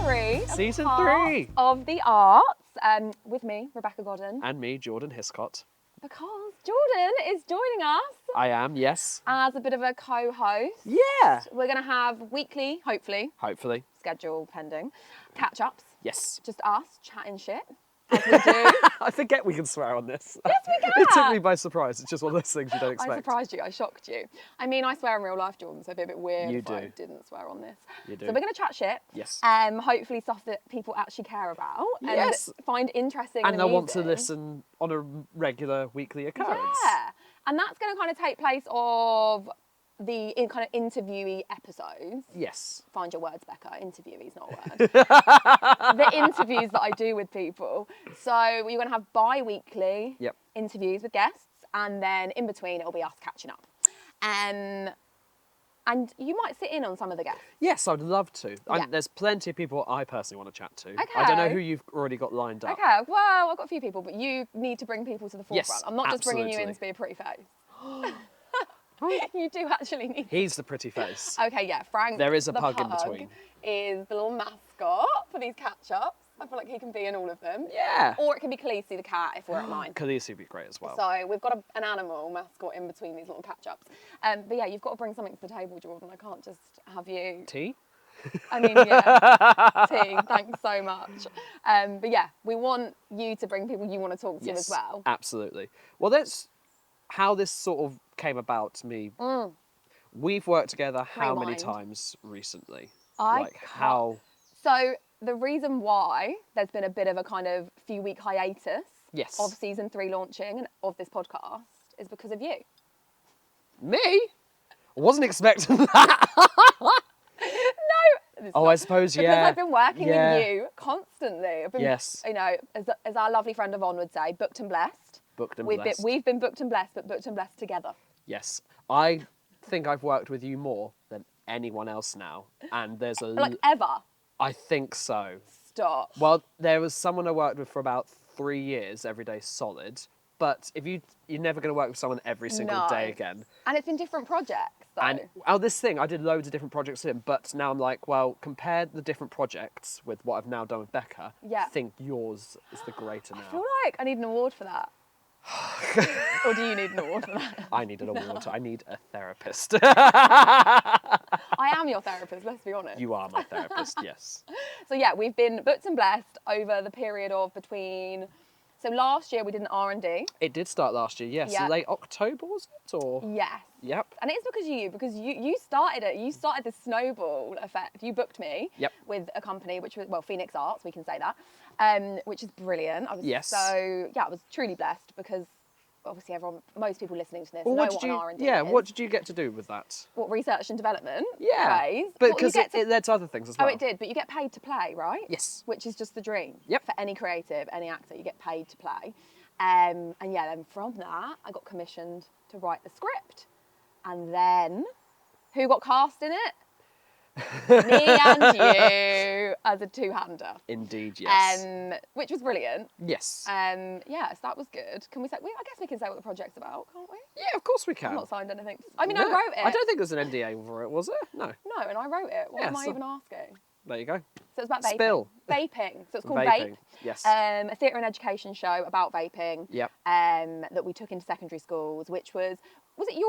3 Season of 3 of the Arts, with me, Rebecca Godden. And me, Jordan Hiscott. Because Jordan is joining us I am, yes. as a bit of a co-host. Yeah. We're going to have weekly, hopefully, schedule pending, catch-ups. Yes. Just us chatting shit, as we do. I forget we can swear on this. Yes, we can. It took me by surprise. It's just one of those things you don't expect. I surprised you. I shocked you. I mean, I swear in real life, Jordan, so it'd be a bit weird You if do. I didn't swear on this. You do. So we're going to chat shit. Yes. Hopefully stuff that people actually care about and Yes. find interesting And they'll want to amusing. listen on a regular weekly occurrence. Yeah. And that's going to kind of take place of the kind of interviewee episodes. Yes. Find your words, Becca. Interviewee's not a word. The interviews that I do with people. So you're going to have bi-weekly interviews with guests, and then in between it'll be us catching up. And you might sit in on some of the guests. Yes, I'd love to. Yeah. There's plenty of people I personally want to chat to. Okay. I don't know who you've already got lined up. Okay, well, I've got a few people, but you need to bring people to the forefront. Yes, I'm not just bringing you in absolutely. to be a pretty face. You do actually need. He's the pretty face. Okay, yeah, Frank. There is a the pug in between. Is the little mascot for these catch-ups. I feel like he can be in all of them. Yeah. Or it can be Khaleesi the cat if we're at mine. Khaleesi would be great as well. So we've got an animal mascot in between these little catch-ups. But yeah, you've got to bring something to the table, Jordan. I can't just have you. Tea? I mean, yeah, tea. Thanks so much. But yeah, we want you to bring people you want to talk to as well. Absolutely. Well, that's how this sort of came about to me. We've worked together how many Rewind. times recently? So the reason why there's been a bit of a kind of few-week hiatus of season 3 launching and of this podcast is because of you. Me? I wasn't expecting that. No. Oh, I suppose, because I've been working with you constantly. I've been, you know, as our lovely friend Yvonne would say, booked and blessed. Booked and We've blessed. We've been booked and blessed, but booked and blessed together. Yes. I think I've worked with you more than anyone else now. And there's a... Like ever? I think so. Stop. Well, there was someone I worked with for about 3 years, every day solid. But if you're never going to work with someone every single day again. And it's been different projects, though. And this thing, I did loads of different projects with him, but now I'm like, well, compare the different projects with what I've now done with Becca. I think yours is the greater now. I feel like I need an award for that. Or do you need an award for that? I need an award. I need a therapist. I am your therapist, let's be honest. You are my therapist, yes. So yeah, we've been booked and blessed over the period of between... So last year we did an R&D. It did start last year, yes. Yep. Late October, was it? Or... Yes. Yep. And it's because you started it. You started the snowball effect. You booked me with a company, which was, well, Phoenix Arts, we can say that, which is brilliant. I was so, yeah, I was truly blessed because obviously most people listening to this know what an R&D is. Yeah, what did you get to do with that? What, research and development? Yeah. Phase? But because it led to other things as well. Oh, it did, but you get paid to play, right? Yes. Which is just the dream. Yep. For any creative, any actor, you get paid to play. And yeah, then from that, I got commissioned to write the script. And then, who got cast in it? Me and you as a two-hander. Indeed, yes. Which was brilliant. Yes. Yes, that was good. Can we say? I guess we can say what the project's about, can't we? Yeah, of course we can. I've not signed anything. I mean, I wrote it. I don't think there's an NDA over it, was there? No. No, and I wrote it. What am I even asking? There you go. So it's about vaping. Spill. Vaping. So it's called Vaping. Vape. Yes. A theatre and education show about vaping. Yep. That we took into secondary schools, which was it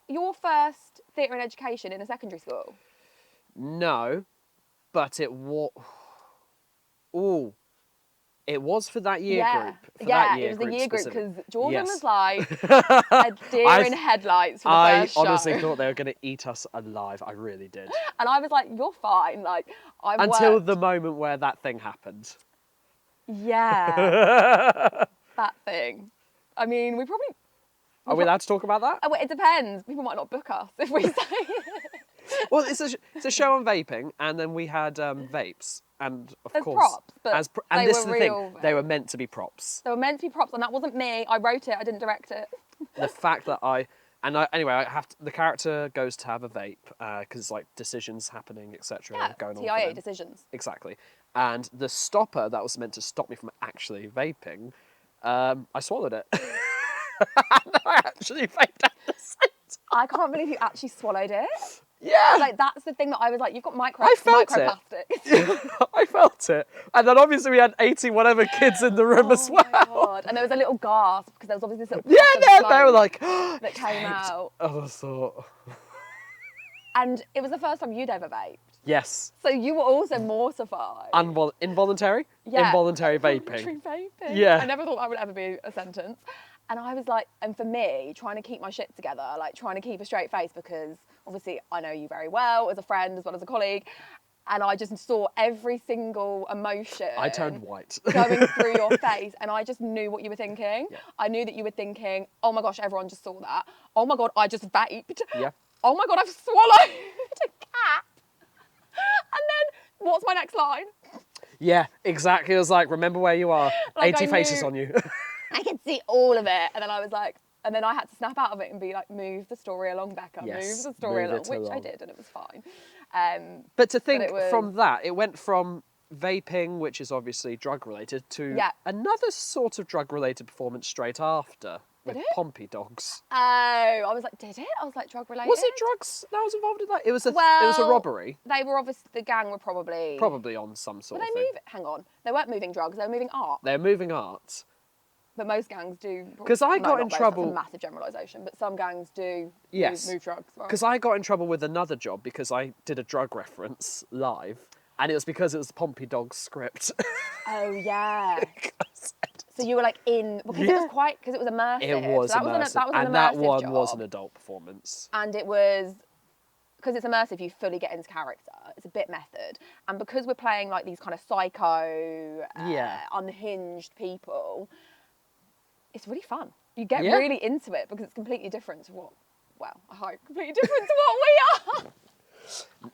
your first theatre and education in a secondary school? No, but it was. Ooh. It was for that year group. It was the year group because Jordan was like a a deer in headlights for the first show. I honestly thought they were going to eat us alive. I really did. And I was like, "You're fine." Like, until the moment where that thing happened. Yeah, that thing. I mean, we probably. Are we allowed to talk about that? Oh, it depends. People might not book us if we say it. Well, it's a show on vaping, and then we had vapes. And of course, props, but and this is the thing, real, they were meant to be props. They were meant to be props, and that wasn't me. I wrote it, I didn't direct it. The fact that anyway, the character goes to have a vape because it's like decisions happening, etc. going on. TIA decisions. Exactly, and the stopper that was meant to stop me from actually vaping, I swallowed it. I actually vaped at the same time. I can't believe you actually swallowed it. Yeah. Like, that's the thing that I was like, you've got I felt microplastics. I felt smelt it. And then obviously we had 80 whatever kids in the room as well. Oh my God. And there was a little gasp because there was obviously this little They were like, that came out. I thought. And it was the first time you'd ever vaped. Yes. So you were also mortified. Involuntary? Yeah. Involuntary vaping. Involuntary vaping. Yeah. I never thought that would ever be a sentence. And I was like, and for me, trying to keep my shit together, like trying to keep a straight face, because obviously I know you very well as a friend as well as a colleague. And I just saw every single emotion. I turned white. Going through your face, and I just knew what you were thinking. Yeah. I knew that you were thinking, oh my gosh, everyone just saw that. Oh my God, I just vaped. Yeah. Oh my God, I've swallowed a cat. And then, what's my next line? Yeah, exactly. It was like, remember where you are. Like 80 I faces knew- on you. I could see all of it. And then I was like, and then I had to snap out of it and be like, move the story along, Becca. Yes, move the story move along, it which I along. did, and it was fine. But to think it was- from that, it went from vaping, which is obviously drug related, to Yeah. another sort of drug related performance straight after with it? Pompey Dogs. Oh, I was like, did it? I was like, drug related? Was it drugs that was involved in that? It was a Well, robbery. They were obviously, the gang were probably On some sort Were of they thing. hang on. They weren't moving drugs, they were moving art. They're moving art. But most gangs do. 'Cause I no, got not in most, trouble- That's a massive generalisation, but some gangs do Yes. move drugs. Right? Because I got in trouble with another job because I did a drug reference live, and it was because it was Pompey Dogs script. Oh yeah. So you were like in because it was quite because it was immersive. It was so that immersive, was an and immersive that one job. was an adult performance. And it was because it's immersive. You fully get into character. It's a bit method, and because we're playing like these kind of psycho, unhinged people, it's really fun. You get really into it because it's completely different to what. Well, I hope completely different to what we are.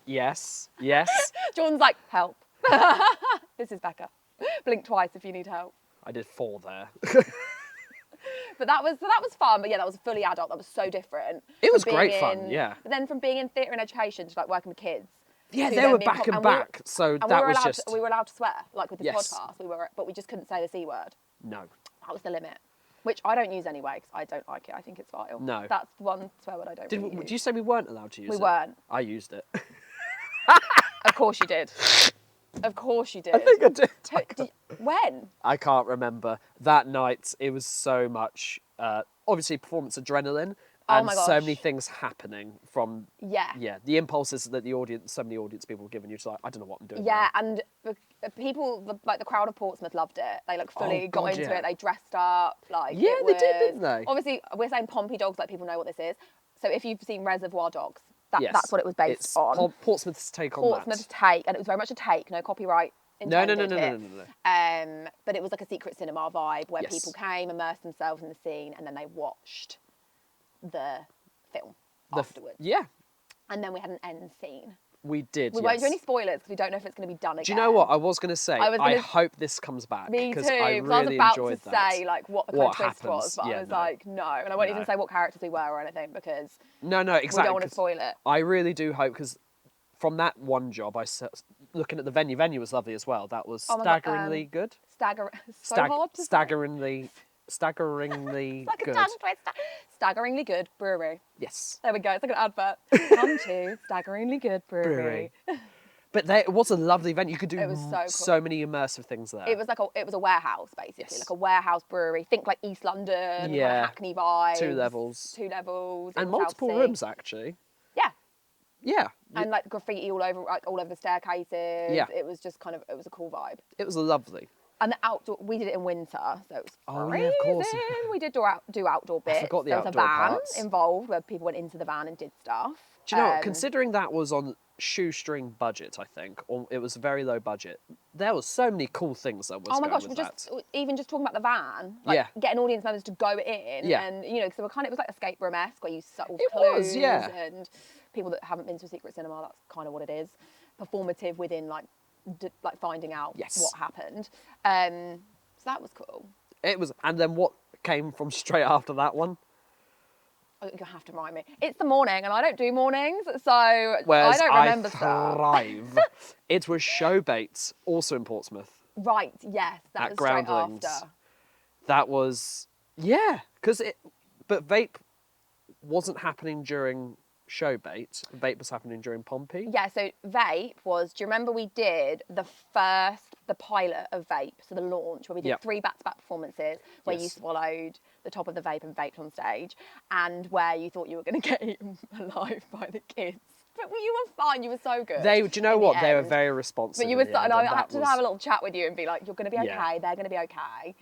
Yes. John's like, help. This is Becca. Blink twice if you need help. I did 4 there. But that was fun. But yeah, that was fully adult. That was so different. It was from great being fun, in- yeah. But then from being in theatre and education to like working with kids. Yeah, to they then were being back com- and we were- back, so and that we were was allowed just... we were allowed to swear, like with this Yes. podcast. But we just couldn't say the C word. No. That was the limit. Which I don't use anyway because I don't like it. I think it's vile. No. That's one swear word I don't really use. Did you say we weren't allowed to use it? We weren't. I used it. Of course you did. Of course you did. I think I did. When? I can't remember. That night, it was so much, obviously, performance adrenaline. And my so gosh. many things happening from, Yeah. the impulses that so many audience people were giving you. To like, I don't know what I'm doing. Yeah, now. and people, like the crowd of Portsmouth loved it. They like fully Oh, got God, into yeah. it. They dressed up. Like Yeah, it they did, was- didn't they? Obviously, we're saying Pompey Dogs, like people know what this is. So if you've seen Reservoir Dogs, Yes. that's what it was based It's on. Portsmouth's take on Portsmouth's that. take, and it was very much a take, no copyright No. intended here. But it was like a secret cinema vibe where Yes. people came, immersed themselves in the scene, and then they watched the film afterwards. Yeah, And then we had an end scene. we did. We won't do any spoilers because we don't know if it's going to be done again. Do you know what I was going to say? I was I gonna- hope this comes back. Me too, because I because I was really about enjoyed to that. say like what the What kind of twist was, happens. but Yeah, I was no. like, no, and I won't even No. say what characters we were or anything because No, we exactly. don't want to 'cause spoil it. I really do hope, because from that one job, looking at the venue was lovely as well. That was Oh my God, staggeringly good. Hard to say. Staggeringly Like good. a tongue twister. Staggeringly good brewery. Yes. There we go. It's like an advert. Come to staggeringly good brewery. But it was a lovely venue. You could do It was so cool. so many immersive things there. It was like a warehouse basically, Yes. like a warehouse brewery. Think like East London, kind Yeah. of Hackney vibes. 2 levels. 2 levels. And in multiple South Sea. rooms, actually. Yeah. Yeah. And like graffiti all over the staircases. Yeah. It was just it was a cool vibe. It was lovely. And the outdoor, we did it in winter, so it was Oh, freezing. yeah, of course. We did do outdoor bits. forgot the there was outdoor a van parts. involved where people went into the van and did stuff. Do you know what? Considering that was on shoestring budget, I think, or it was very low budget, there was so many cool things that was Oh my going gosh, with we're that. just even just talking about the van, like Yeah. getting audience members to go in, Yeah. and because it was like escape room-esque where you solve It clues, was, yeah. and people that haven't been to a secret cinema, that's kind of what it is, performative within like finding out Yes. what happened. So that was cool. It was, and then what came from straight after that one? Oh, you have to remind me. It's the morning, and I don't do mornings, so Whereas I don't remember stuff. thrive. It was Showbaits, also in Portsmouth. Right, yes, that At was straight Groundlings. after. That was, yeah, but vape wasn't happening during Showbait. Vape was happening during Pompey. Yeah, so vape was, do you remember we did the pilot of vape, so the launch, where we did 3 back-to-back performances, where you swallowed the top of the vape and vaped on stage, and where you thought you were going to get eaten alive by the kids. But you were fine, you were so good. Do you know what? They were very responsive. But you were so, and I had to have a little chat with you and be like, you're going to be okay, they're going to be okay.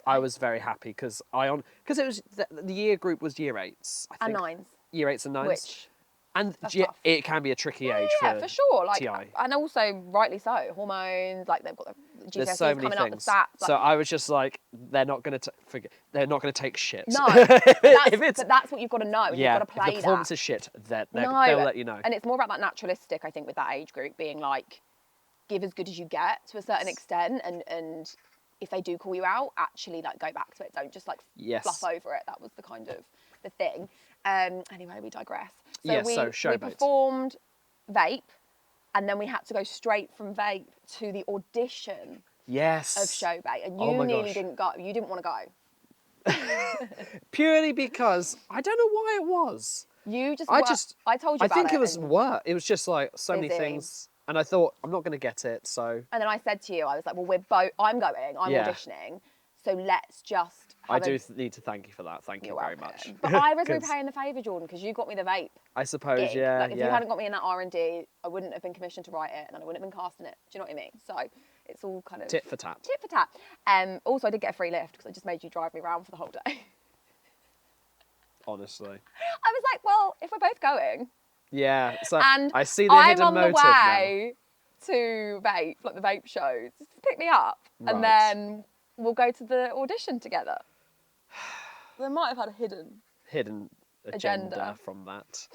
I was very happy because it was the year group was year 8s, I think. And 9s. Year 8s and 9s. Which, and it can be a tricky age for sure. Like, TI. And also, rightly so, hormones, like they've got the GCSEs There's so many coming things. up, the stats. Like, so I was just like, they're not going to take shit. No, but that's what you've got to know. Yeah, you've got to play if the performance is shit, they'll let you know. And it's more about that naturalistic, I think, with that age group, being like, give as good as you get to a certain extent, and if they do call you out, actually like go back to it. Don't just like fluff over it. That was the kind of the thing. Anyway, we digress. So we performed vape, and then we had to go straight from vape to the audition of Showbait, and you nearly didn't go. You didn't want to go. Purely because I don't know why it was. I told you about it. I think it was work. It was just like so many things. And I thought, I'm not going to get it, so... And then I said to you, I was like, well, I'm going, I'm auditioning, so let's just... need to thank you for that. Thank you very much. But I was repaying the favour, Jordan, because you got me the vape. I suppose, gig. Like, if you hadn't got me in that R&D, I wouldn't have been commissioned to write it, and I wouldn't have been casting it. Do you know what I mean? So it's all kind of... Tit for tat. Tit for tat. Also, I did get a free lift, because I just made you drive me around for the whole day. Honestly. I was like, well, if we're both going... Yeah, so and I see the hidden motive now. I'm on the way to vape, like the vape shows, just pick me up, and then we'll go to the audition together. They might have had a hidden agenda from that.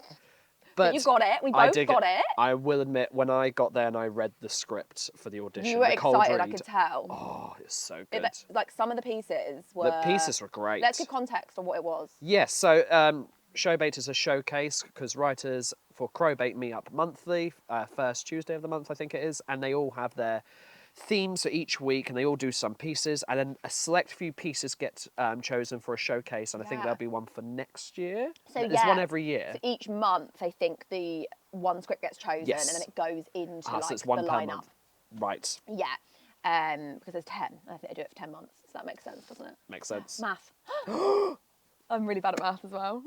But you got it. We both got it. I will admit, when I got there and I read the script for the audition, you were the cold excited. read, I could tell. Oh, it's so good. Like some of the pieces were. The pieces were great. Let's give context on what it was. Yes. So Showbait is a showcase because writers for Crowbait meet up monthly, first Tuesday of the month, I think it is, and they all have their themes for each week, and they all do some pieces, and then a select few pieces get chosen for a showcase, and I think there'll be one for next year. So there's one every year. So each month, I think the one script gets chosen, and then it goes into so it's the one per lineup. month. Right. Yeah, because there's 10. I think they do it for 10 months. So that makes sense, doesn't it? Makes sense. Math. I'm really bad at math as well.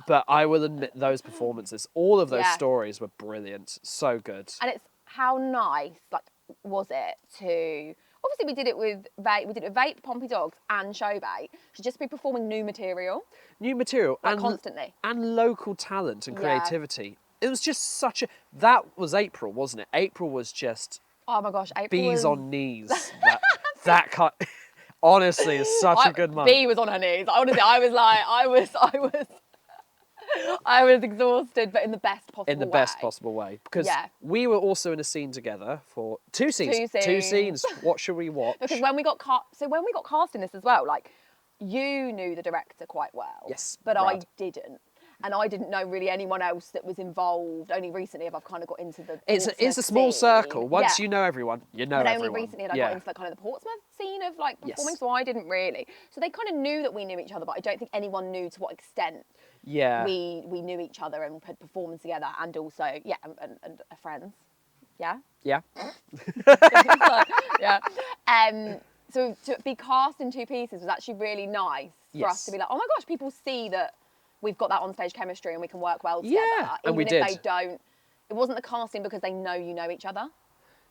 But I will admit, those performances, all of those stories were brilliant. So good. And it's how nice, like, was it to... Obviously, we did it with Vape, Pompey Dogs, and Showbait. To just be performing new material. New material. Like, constantly. And local talent and creativity. It was just such a... That was April, wasn't it? April was just... Oh, my gosh. April bees on knees. that kind... Honestly, it's such a good month. Bee was on her knees. Honestly, I was like, I was exhausted, but in the best possible way. In the best possible way. Because we were also in a scene together for two scenes. Two scenes. What should we watch? Because when we got cast in this as well, like, you knew the director quite well. Yes. But I didn't. And I didn't know really anyone else that was involved. Only recently have I kind of got into the It's a small circle. Once you know everyone, you know everyone. But only recently had I got into the kind of the Portsmouth scene of like performing, so I didn't really. So they kind of knew that we knew each other, but I don't think anyone knew to what extent we knew each other and had performed together, and also, and friends. Yeah? Yeah. Yeah. So to be cast in two pieces was actually really nice for us to be like, oh my gosh, people see that we've got that on-stage chemistry and we can work well together. Yeah, and we did. They don't, it wasn't the casting because they know you know each other.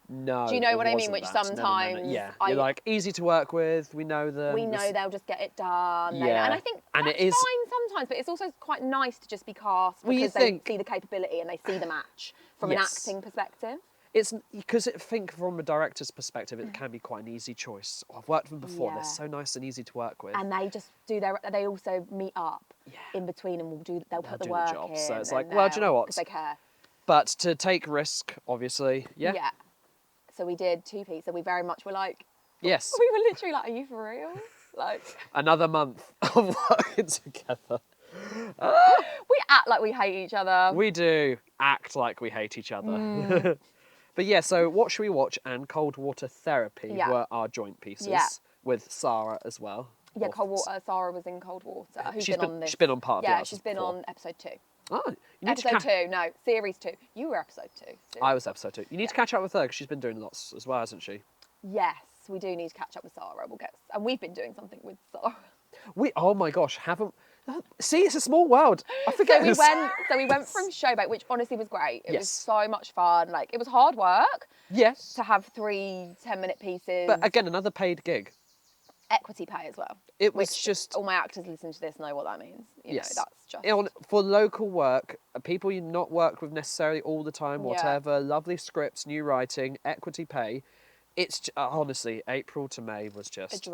No, do you know what I mean? Which sometimes... No. Yeah, you're like, easy to work with, we know them. We know they'll just get it done. Yeah. And I think that's fine sometimes, but it's also quite nice to just be cast because they see the capability and they see the match from an acting perspective. It's because I think from a director's perspective, it can be quite an easy choice. I've worked with them before; they're so nice and easy to work with. And they just do they also meet up in between and they'll put the work in. So it's like, well, do you know what? Because they care. But to take risk, obviously, yeah. So we did two pieces. So we very much were like, yes. We were literally like, are you for real? Like another month of working together. We act like we hate each other. We do act like we hate each other. But yeah, so What Should We Watch and Cold Water Therapy were our joint pieces with Sarah as well. Yeah, cold water. Sarah was in cold water. Who's She's been on this? She's been on part of the Yeah, Answers she's been before. on episode 2. Oh, you need Episode to 2, no, series 2. You were episode 2. I was episode 2. You need to catch up with her because she's been doing lots as well, hasn't she? Yes, we do need to catch up with Sarah. And we've been doing something with Sarah. Oh my gosh, haven't... See, it's a small world. I forget this. So we went from Showboat, which honestly was great. It was so much fun. Like, it was hard work. Yes. To have 3 10-minute pieces. But again, another paid gig. Equity pay as well. It was just... All my actors listen to this know what that means. You know, that's just... For local work, people you've not worked with necessarily all the time, whatever, lovely scripts, new writing, equity pay. It's honestly, April to May was just... a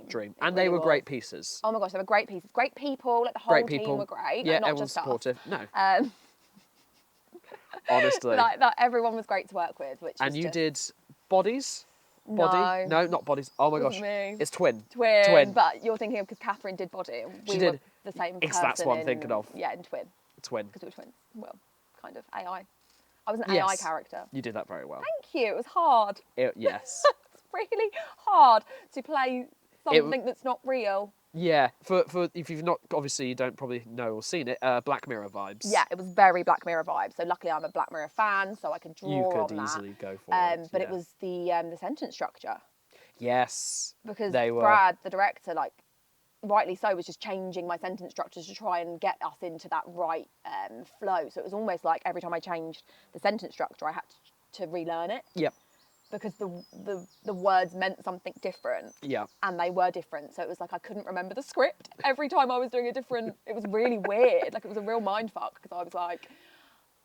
dream. And they were great pieces. Oh my gosh, they were great pieces. Great people. Like, the whole team were great. Yeah, like, not everyone's just supportive. Us. No. Honestly. Like, everyone was great to work with. And you did Bodies? Body? No, not Bodies. Oh my gosh. Me. It's Twin. But you're thinking of because Catherine did Body. And we were the same person. That's what I'm thinking of. Yeah, in Twin. Twin. Because we were twins. Well, kind of. AI. I was an AI character. You did that very well. Thank you. It was hard. Yes. It's really hard to play something that's not real. Yeah, for if you've not, obviously you don't probably know or seen it, Black Mirror vibes. Yeah, it was very Black Mirror vibes. So luckily I'm a Black Mirror fan, so I could draw on that. You could easily go for it. But it was the sentence structure. Yes. Because Brad, the director, like, rightly so, was just changing my sentence structures to try and get us into that right flow. So it was almost like every time I changed the sentence structure, I had to relearn it. Yep. Because the words meant something different. Yeah. And they were different. So it was like I couldn't remember the script. Every time I was doing a different... It was really weird. Like, it was a real mindfuck because I was like,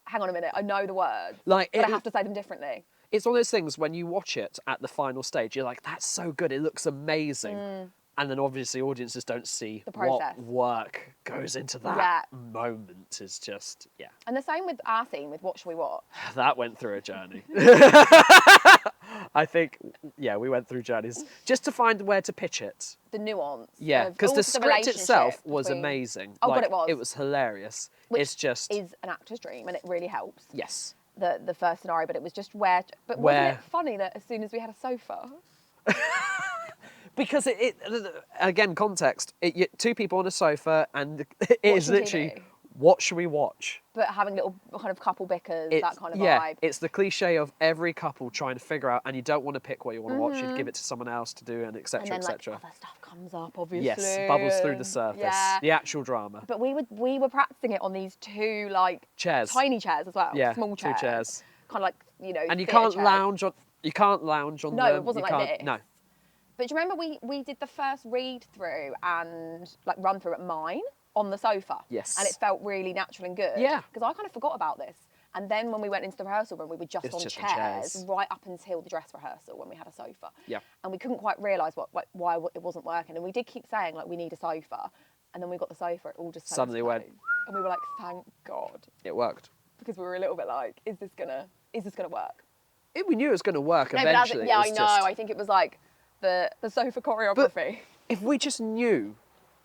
hang on a minute, I know the words, but I have to say them differently. It's one of those things when you watch it at the final stage, you're like, that's so good, it looks amazing. And then obviously audiences don't see what work goes into that moment. Is just, And the same with our scene with What Shall We Watch? That went through a journey. I think, we went through journeys just to find where to pitch it. The nuance. Yeah, because the script itself was amazing. Oh, but it was. It was hilarious. Which it's just... is an actor's dream, and it really helps. Yes. The first scenario, but it was just where... But wasn't it funny that as soon as we had a sofa... Because again, context, 2 people on a sofa, and it is literally, TV. What should we watch? But having little kind of couple bickers, that kind of vibe. It's the cliche of every couple trying to figure out, and you don't want to pick what you want to watch, you'd give it to someone else to do, and etc, etc. Like, other stuff comes up, obviously. Yes, bubbles through the surface, the actual drama. But we were practicing it on these 2, like... chairs. Tiny chairs as well, small chairs. 2 chairs. Kind of like, you know, and you can't lounge on them. No, it wasn't like this. No. But do you remember we did the first read through and like run through at mine on the sofa? Yes. And it felt really natural and good. Yeah. Because I kind of forgot about this. And then when we went into the rehearsal room, we were just on chairs right up until the dress rehearsal when we had a sofa. Yeah. And we couldn't quite realise why it wasn't working. And we did keep saying, like, we need a sofa. And then we got the sofa, it all just suddenly went. And we were like, thank God. It worked. Because we were a little bit like, is this gonna work? We knew it was going to work eventually. But I know. I think it was like the sofa choreography. But if we just knew,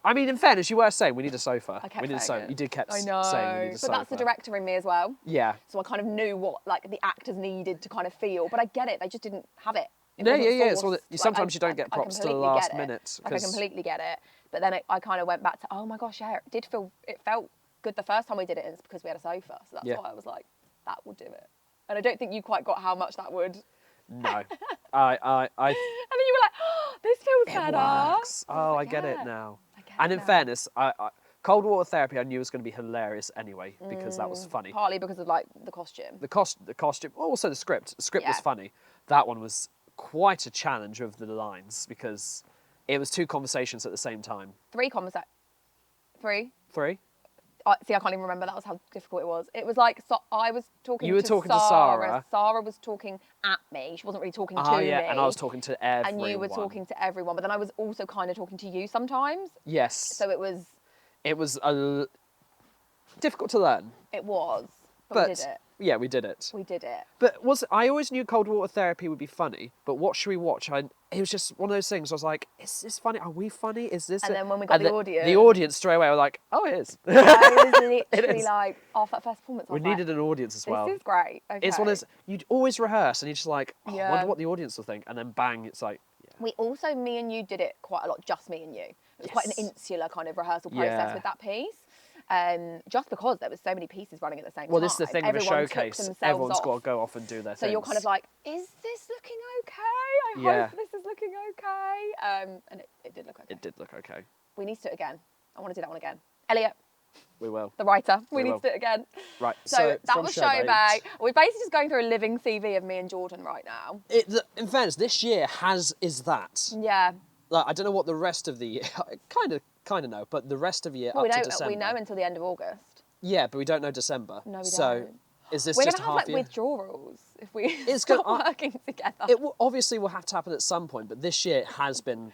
I mean, in fairness, you were saying we need a sofa. I kept we need a sofa. it. You did keep saying we need a but sofa. But that's the director in me as well. Yeah. So I kind of knew what like the actors needed to kind of feel, but I get it. They just didn't have it. It's all sometimes you don't get props to the last minute. Like, I completely get it. But then I kind of went back to, oh my gosh, yeah, it felt good the first time we did it, and it's because we had a sofa. So that's why I was like, that would do it. And I don't think you quite got how much that would. No. And then you were like, oh, this feels better. Works. Oh, I get it now. And in fairness, Cold Water Therapy I knew was going to be hilarious anyway because that was funny. Partly because of like the costume. The costume, also the script. The script was funny. That one was quite a challenge of the lines because it was 2 conversations at the same time. 3 conversations. 3? 3? See, I can't even remember. That was how difficult it was. It was like I was talking. You were talking to Sarah. Sarah was talking at me. She wasn't really talking to me. And I was talking to everyone. And you were talking to everyone, but then I was also kind of talking to you sometimes. Yes. So it was. It was difficult to learn. It was, but we did it. Yeah, we did it. We did it. But I always knew Cold Water Therapy would be funny, but What Should We Watch? It was just one of those things. I was like, is this funny? Are we funny? Is this? And then when we got the audience. The audience straight away were like, oh, it is. I was literally like, after that first performance, we needed an audience as well. This is great. Okay. It's one of those, you'd always rehearse and you're just like, I wonder what the audience will think. And then bang, it's like. Yeah. Me and you did it quite a lot, just me and you. It was quite an insular kind of rehearsal process Yeah. with that piece. Just because there was so many pieces running at the same time. Well, this is the thing with a Everyone showcase. took themselves Everyone's off. got to go off and do their So things. you're kind of like, is this looking okay? I hope this is looking okay. And it did look okay. It did look okay. We need to do it again. I want to do that one again. Elliot, We will. the writer, we need will. to do it again. Right. So that from was Showbait. We're basically just going through a living CV of me and Jordan right now. In fairness, this year is that. Yeah. Like, I don't know what the rest of the year. Kind of know, but the rest of the year up to December. We know until the end of August. Yeah, but we don't know December. No, we so don't. is this We're just going to a have half year? withdrawals if we It's stop gonna- working together. It obviously will have to happen at some point, but this year it has been.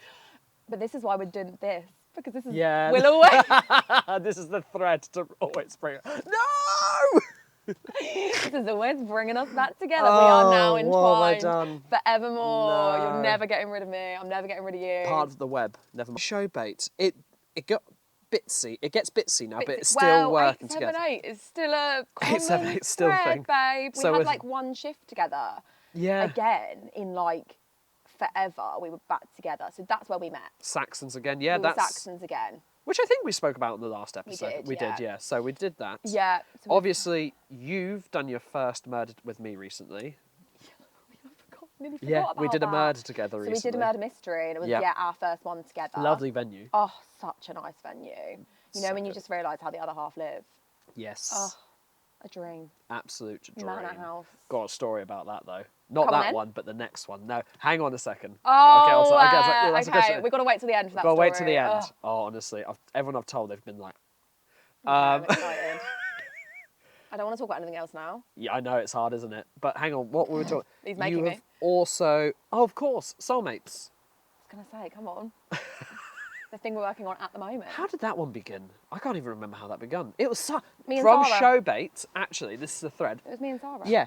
But this is why we're doing this. Because this is... Yeah. We'll always... This is the thread to always bring it. No! This is always bringing us back together. We are now entwined. What have I done? Forevermore. No. You're never getting rid of me. I'm never getting rid of you. Part of the web. Never mind. Showbait. It got bitsy. It gets bitsy now, but it's still well, working 878 is still a common 878 is still a thread, thing. babe. We So had with- like one shift together. Yeah. Again, in like forever, we were back together. So that's where we met. Saxons again. Yeah, We were that's Saxons again. which I think we spoke about in the last episode. We did, yeah. So we did that. Yeah. So we- Obviously, you've done your first murder with me recently. Nearly Yeah, forgot we about did a that. murder together So recently. we did a murder mystery, and it was Yep. our first one together. Lovely venue. Oh, such a nice venue. You know, So when you good. just realise how the other half live. Yes. Oh, a dream. Absolute dream. Manor house. Got a story about that though. Not Come on that then. one, but the next one. No, hang on a second. Oh, that's a good okay. story. We've got to wait till the end for that Gotta story. wait till the end. Ugh. Oh, honestly, everyone I've told, they've been like, I'm excited. I don't want to talk about anything else now. yeah, I know it's hard, isn't it? But hang on, what were we talking? He's making you me. have also, oh, of course, soulmates. I was going to say, come on. The thing we're working on at the moment. How did that one begin? I can't even remember how that began. It was Me and from Sarah. Showbait. Actually, this is the thread. It was me and Sarah. Yeah,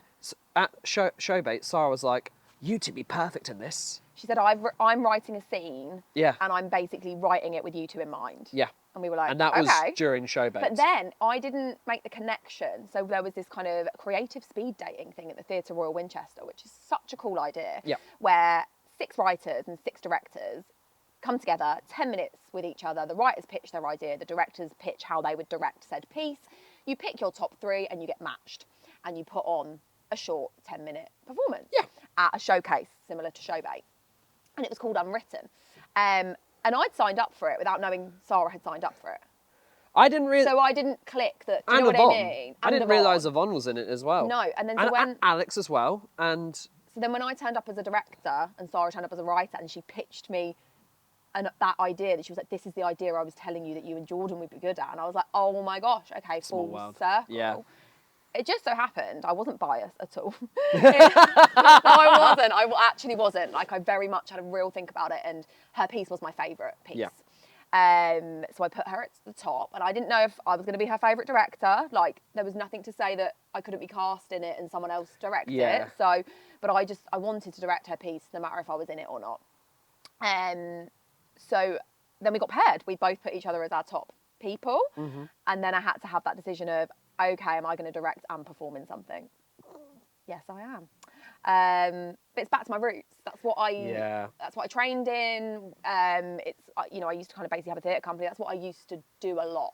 at Showbait, Sarah was like, "You two be perfect in this." She said, I'm writing a scene. Yeah. And I'm basically writing it with you two in mind. Yeah. And we were like, And that was okay. during Showbait. But then I didn't make the connection. So there was this kind of creative speed dating thing at the Theatre Royal Winchester, which is such a cool idea. Yeah. Where 6 writers and 6 directors come together, 10 minutes with each other. The writers pitch their idea, the directors pitch how they would direct said piece. You pick your top 3 and you get matched. And you put on a short 10-minute performance. Yeah. At a showcase similar to Showbait. And it was called Unwritten. And I'd signed up for it without knowing Sarah had signed up for it. I didn't really. So I didn't click that. Do you and know what Yvonne. I mean? I And didn't Yvonne. realise Yvonne was in it as well. No, and then and so when Alex as well, and so then when I turned up as a director and Sarah turned up as a writer, and she pitched me that idea, that she was like, "This is the idea I was telling you that you and Jordan would be good at," and I was like, "Oh my gosh, okay, Small full world. circle." Yeah. It just so happened I wasn't biased at all. No, I wasn't. I actually wasn't. Like, I very much had a real think about it, and her piece was my favourite piece. Yeah. So I put her at the top, and I didn't know if I was going to be her favourite director. Like, there was nothing to say that I couldn't be cast in it and someone else direct Yeah. it. So, but I wanted to direct her piece no matter if I was in it or not. So then we got paired. We both put each other as our top people. Mm-hmm. And then I had to have that decision of, okay, am I going to direct and perform in something? Yes, I am. But it's back to my roots. That's what I trained in. It's I used to kind of basically have a theatre company. That's what I used to do a lot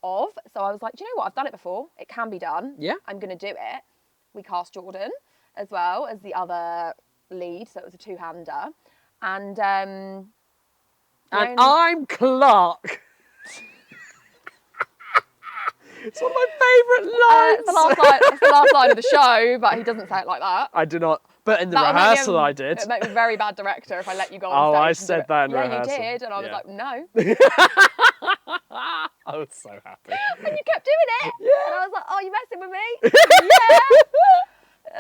of. So I was like, do you know what? I've done it before. It can be done. Yeah. I'm going to do it. We cast Jordan as well as the other lead, so it was a 2-hander. And I'm Clark. It's one of my favourite lines. it's the last line of the show, but he doesn't say it like that. I do not. But in the That would make rehearsal, him- I did. It would make me a very bad director if I let you go on Oh, stage. I and said do it. that in yeah, rehearsal. you did, and I was Yeah. like, no. I was so happy. And you kept doing it. Yeah. And I was like, oh, you messing with me?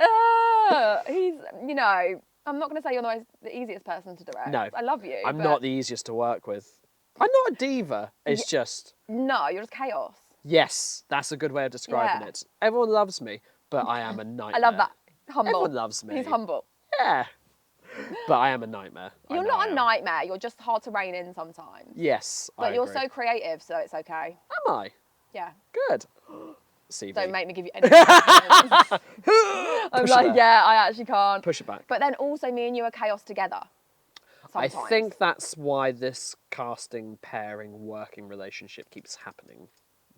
Yeah. He's, I'm not going to say you're the easiest person to direct. No. I love you. I'm but not the easiest to work with. I'm not a diva. It's just, No, you're just chaos. yes, that's a good way of describing Yeah. it. Everyone loves me, but I am a nightmare. I love that. Humble. Everyone loves me. He's humble. Yeah. But I am a nightmare. I You're know I not a am. nightmare. You're just hard to rein in sometimes. Yes, I But you're agree. so creative, so it's okay. Am I? Yeah. Good. CV. Don't make me give you any compliments. I'm Push it like, back. yeah, I actually can't. Push it back. But then also me and you are chaos together. sometimes. I think that's why this casting, pairing, working relationship keeps happening.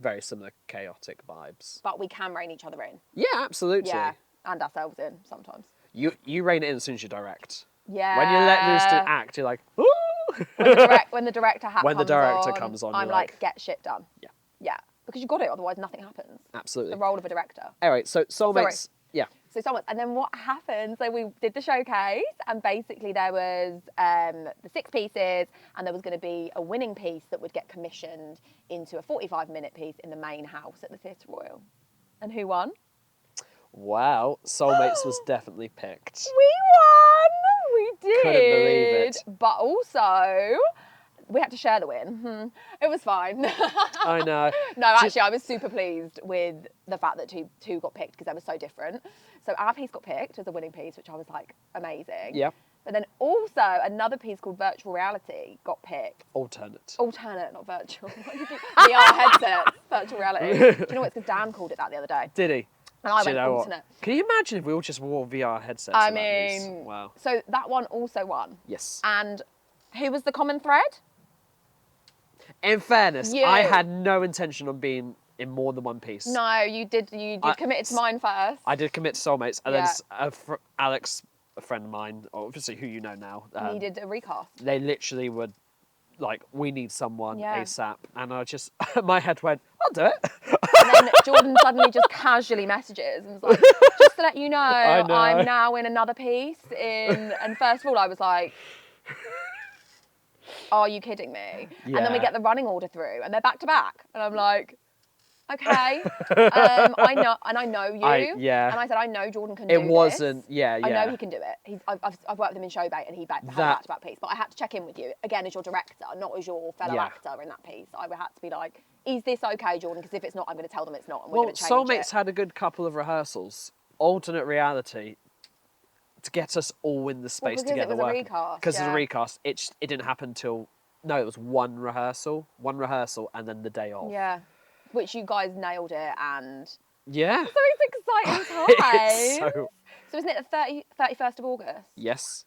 Very similar chaotic vibes. But we can rein each other in. Yeah, absolutely. Yeah, and ourselves in sometimes. You rein it in as soon as you direct. Yeah. When you let loose to act, you're like, ooh! When the director comes on, I'm like, get shit done. Yeah. Yeah, because you've got it, otherwise nothing happens. Absolutely. The role of a director. Anyway, so Soulmates, yeah. So Soulmates, and then what happened, so we did the showcase, and basically there was the 6 pieces, and there was going to be a winning piece that would get commissioned into a 45-minute piece in the main house at the Theatre Royal. And who won? Wow, Soulmates was definitely picked. We won! We did! Couldn't believe it. But also, we had to share the win. It was fine. I know. No, actually, I was super pleased with the fact that two got picked because they were so different. So our piece got picked as a winning piece, which I was like, amazing. Yeah. But then also another piece called Virtual Reality got picked. Alternate, not virtual. VR headset, virtual reality. Do you know what? It's because Dan called it that the other day. Did he? And I went alternate. What? Can you imagine if we all just wore VR headsets? I mean, wow. So that one also won. Yes. And who was the common thread? In fairness, You. I had no intention of being in more than one piece. No, you did committed to mine first. I did commit to Soulmates, and Yeah. then Alex, a friend of mine, obviously who you know now, Needed a recast. they literally were like, we need someone Yeah. ASAP. And I just, my head went, I'll do it. And then Jordan suddenly just casually messages and was like, just to let you know, I'm now in another piece. And first of all, I was like, are you kidding me? Yeah. And then we get the running order through and they're back to back. And I'm like, okay. I know you. Yeah. And I said, I know Jordan can do this. It wasn't, yeah. I know he can do it. I've worked with him in Showbait and he had a back-to-back piece. But I had to check in with you, again, as your director, not as your fellow actor in that piece. I had to be like, is this okay, Jordan? Because if it's not, I'm going to tell them it's not and we're going to change Soulmates it. had a good couple of rehearsals. Alternate reality. To get us all in the space together. Because it was a recast. Because of the recast. It didn't happen till, no, it was one rehearsal and then the day off. Yeah. Which you guys nailed it and... Yeah. So it's exciting time. So isn't it the 31st of August? Yes.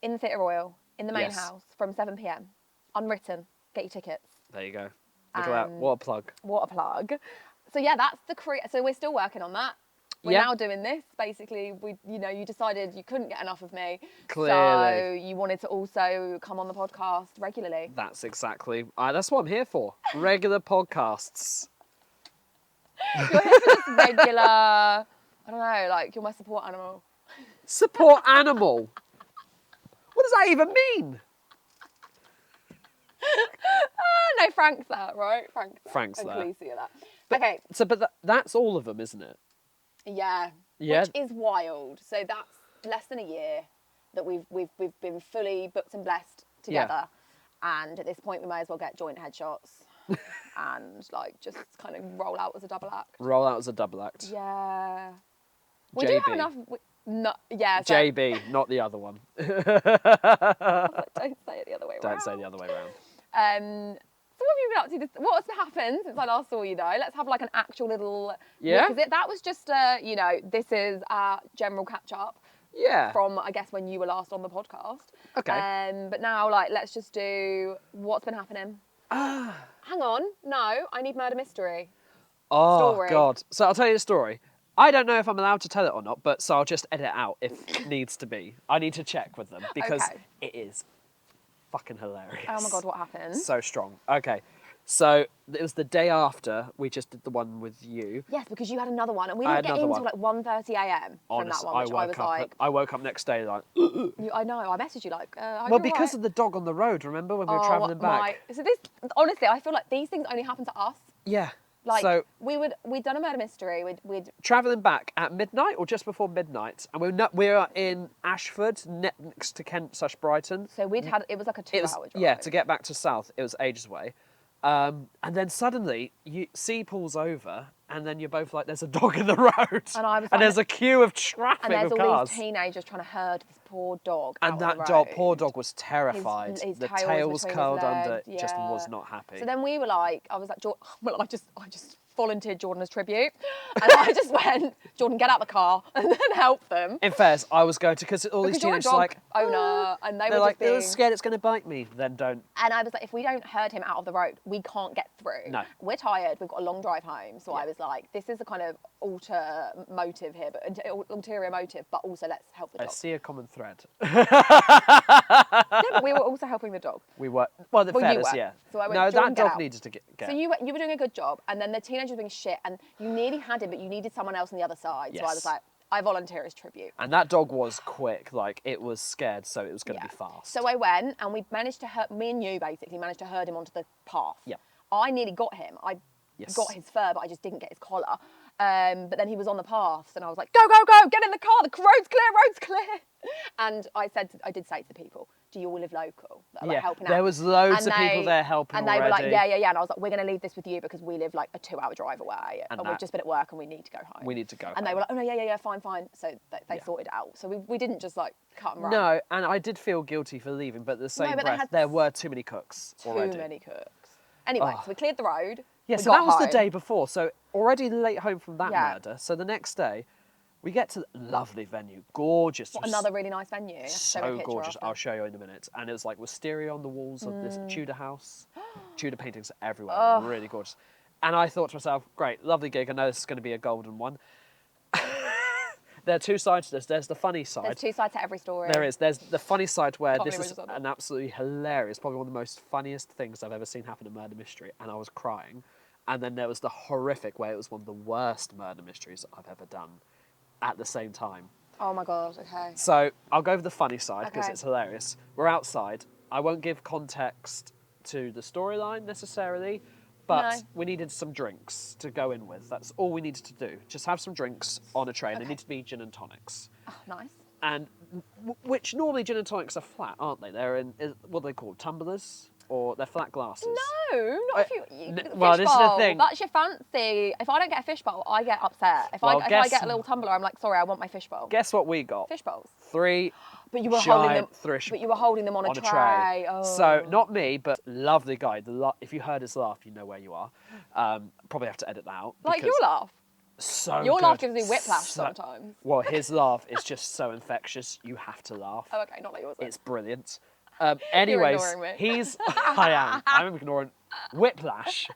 In the Theatre Royal, in the main Yes. house, from 7 p.m. Unwritten. Get your tickets. There you go. Look at that. What a plug. What a plug. So yeah, that's so we're still working on that. We're now doing this. Basically, you decided you couldn't get enough of me. Clearly. So you wanted to also come on the podcast regularly. That's exactly, that's what I'm here for. Regular podcasts. You're here for just regular, I don't know, like you're my support animal. Support animal? What does that even mean? No, Frank's that, right? Frank's and that. Khaleesi are that. Okay. So, but that's all of them, isn't it? Yeah. Yeah. Which is wild. So that's less than a year that we've been fully booked and blessed together. Yeah. And at this point, we may as well get joint headshots and like just kind of roll out as a double act. Roll out as a double act. Yeah. We JB. do have enough. No, yeah. So, JB, not the other one. don't say it the other way around. Don't say the other way around. So what have you been up to? What's happened since I last saw you though? Let's have like an actual little... Yeah. Because that was just, this is our general catch up. Yeah. From, I guess, when you were last on the podcast. Okay. But now, like, let's just do what's been happening. Hang on. No, I need murder mystery. Oh, Story. God. So I'll tell you the story. I don't know if I'm allowed to tell it or not, but so I'll just edit it out if needs to be. I need to check with them because it is fucking hilarious. Oh my God, what happened? So strong. Okay. So it was the day after we just did the one with you. Yes, because you had another one and we didn't get in until like 1:30 a.m. from that one, which I woke up next day like... I know, I messaged you like... well, because of the dog on the road, remember, when we were travelling back? So this, honestly, I feel like these things only happen to us. Yeah. Like, so we'd done a murder mystery. We'd travelling back at midnight or just before midnight, and we're in Ashford, next to Kent/Brighton. So it was like a 2-hour drive. Yeah, to get back to South, it was ages away. And then suddenly, C pulls over, and then you're both like, there's a dog in the road. And I was and like, there's a queue of traffic and there's of all cars. these teenagers trying to herd this poor dog out And on the that dog, road. poor dog, was terrified. His the tail tail was was between curled his under, legs, just yeah. was not happy. So then we were like, I was like, well, I just volunteered Jordan as tribute. And I just went, Jordan, get out the car and then help them. In fairness, I was going to, because all these Because you're a teenagers dog are like, owner, and they they're were like, just being... scared it's going to bite me. Then don't. And I was like, if we don't herd him out of the road, we can't get through. No. We're tired. We've got a long drive home. So Yeah. I was like, this is a kind of motive here, but ulterior motive, but also let's help the I dog. see a common thread. Yeah, but we were also helping the dog. We were, well, the Well, you fairness, were. yeah. So I went, no, Jordan, that get dog out. needed to get So you were doing a good job, and then the teenager was being shit, and you nearly had him, but you needed someone else on the other side. So I Yes. was like, I volunteer as tribute. And that dog was quick, like it was scared, so it was going to be fast. So I went, and we managed to herd, me and you basically managed to herd him onto the path. Yeah. I nearly got him. I got his fur, but I just didn't get his collar. But then he was on the path, and I was like, go, go, go, get in the car, the road's clear. And I did say to people, do you all live local? That are, like, helping out? There was loads And of people there helping And they already. were like, yeah. And I was like, we're going to leave this with you because we live like a 2-hour drive away. And we've that- just been at work and we need to go home. We need to go And they home. were like, oh, no, yeah, fine. So they sorted it out. So we didn't just like cut and run. No, and I did feel guilty for leaving, but at the same but they breath, had there were too many cooks already. Too many cooks. Anyway, so we cleared the road. Yeah, we so got that was the home. day before. So already late home from that Yeah. murder. So the next day, we get to the lovely venue, gorgeous. What, another really nice venue. I have to show a So picture gorgeous. after. I'll show you in a minute. And it was like wisteria on the walls of this Tudor house. Tudor paintings everywhere, really gorgeous. And I thought to myself, great, lovely gig. I know this is going to be a golden one. There are two sides to this. There's the funny side. There's two sides to every story. There is. There's the funny side where Can't this believe I is just said that. an absolutely hilarious, probably one of the most funniest things I've ever seen happen in murder mystery, and I was crying. And then there was the horrific where it was one of the worst murder mysteries I've ever done at the same time. Oh my God, okay. So I'll go over the funny side because Okay. it's hilarious. We're outside. I won't give context to the storyline necessarily, but No. we needed some drinks to go in with. That's all we needed to do. Just have some drinks on a tray. They need to be gin and tonics. Oh, nice. And which normally gin and tonics are flat, aren't they? They're in, what are they called? Tumblers? Or they're flat glasses? No, not if you. well, fish this is the bowl, thing. That's your fancy. If I don't get a fish bowl, I get upset. If I get a little tumbler, I'm like, sorry, I want my fish bowl. Guess what we got? Fish bowls. 3 But you were holding them. giant But you were holding them on a tray. tray. Oh. So not me, but lovely guy. If you heard his laugh, you know where you are. Probably have to edit that out. Like because your laugh. So Your good. laugh gives me whiplash sometimes. Well, his laugh is just so infectious. You have to laugh. Oh, okay, not like yours. It's brilliant. Anyways, ignoring me. he's. I am. I'm ignoring. Whiplash.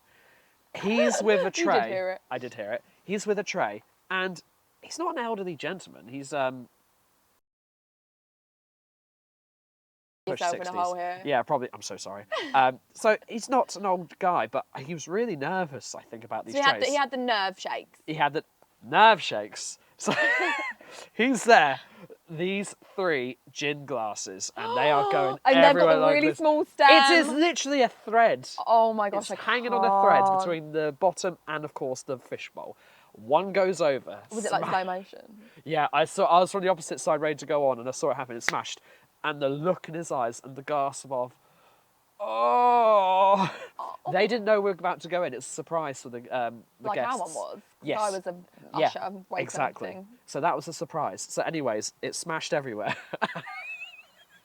He's with a tray. You did hear it. I did hear it. He's with a tray, and he's not an elderly gentleman. He's push Yourself in a 60s. hole here. Yeah, probably. I'm so sorry. So he's not an old guy, but he was really nervous, I think, about these So trays. he had the nerve shakes. He had the nerve shakes. So he's there. These 3 gin glasses, and they are going And they've everywhere got the like really this. small stem. It is literally a thread. Oh my gosh, It's I hanging on a thread can't. between the bottom and, of course, the fishbowl. One goes over. Was it like slow motion? Yeah, I was from the opposite side, ready to go on, and I saw it happen. It smashed, and the look in his eyes and the gasp of, oh! They didn't know we were about to go in. It's a surprise for the Like guests. our one was. Yes. I was a Yeah, usher waiting exactly. thing. So that was a surprise. So, anyways, it smashed everywhere.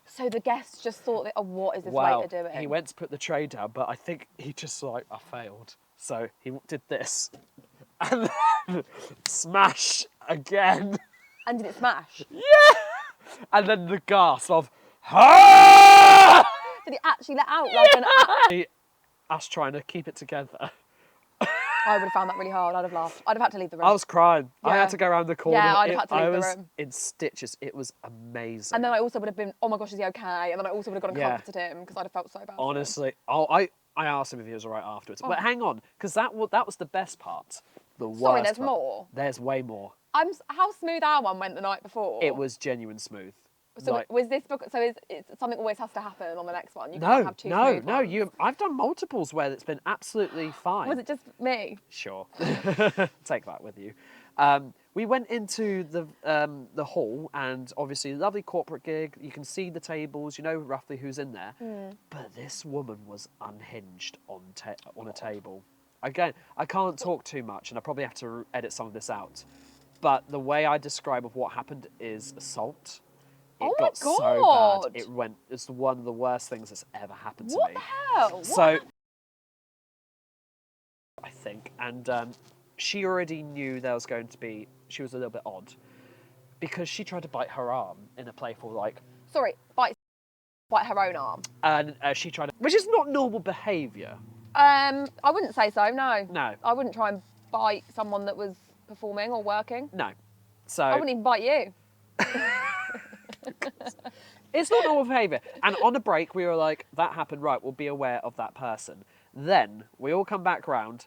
So the guests just thought, that, oh, what is this Wow. waiter doing? He went to put the tray down, but I think he just like, I failed. So he did this. And then smash again. And did it smash? And then the gasp of, ah! Did it actually let out like an... Us trying to keep it together. I would have found that really hard. I'd have laughed. I'd have had to leave the room. I was crying. I Yeah. had to go around the corner. Yeah, I'd have had to leave I the was room. in stitches. It was amazing. And then I also would have been, oh my gosh, is he okay? And then I also would have gone and Yeah. comforted him because I'd have felt so bad. Honestly, I asked him if he was all right afterwards. But hang on, because that was the best part. The worst Sorry, there's part. more. There's way more. How smooth our one went the night before. It was genuine smooth. So Like- was this book? So is something always has to happen on the next one? You can't have two smooth ones. I've done multiples where it's been absolutely fine. Was it just me? Sure. Take that with you. We went into the hall, and obviously lovely corporate gig. You can see the tables, you know roughly who's in there. But this woman was unhinged on a table. Again, I can't talk too much, and I probably have to edit some of this out. But the way I describe of what happened is assault. It got so bad. It's one of the worst things that's ever happened to me. What the hell? So, I think, and she already knew there was going to be. She was a little bit odd because she tried to bite her arm in a playful Sorry, bite her own arm. And she tried to, which is not normal behaviour. I wouldn't say so. No. No. I wouldn't try and bite someone that was performing or working. No. So I wouldn't even bite you. It's not normal behaviour. And on a break, we were like, that happened, right, we'll be aware of that person. Then we all come back round,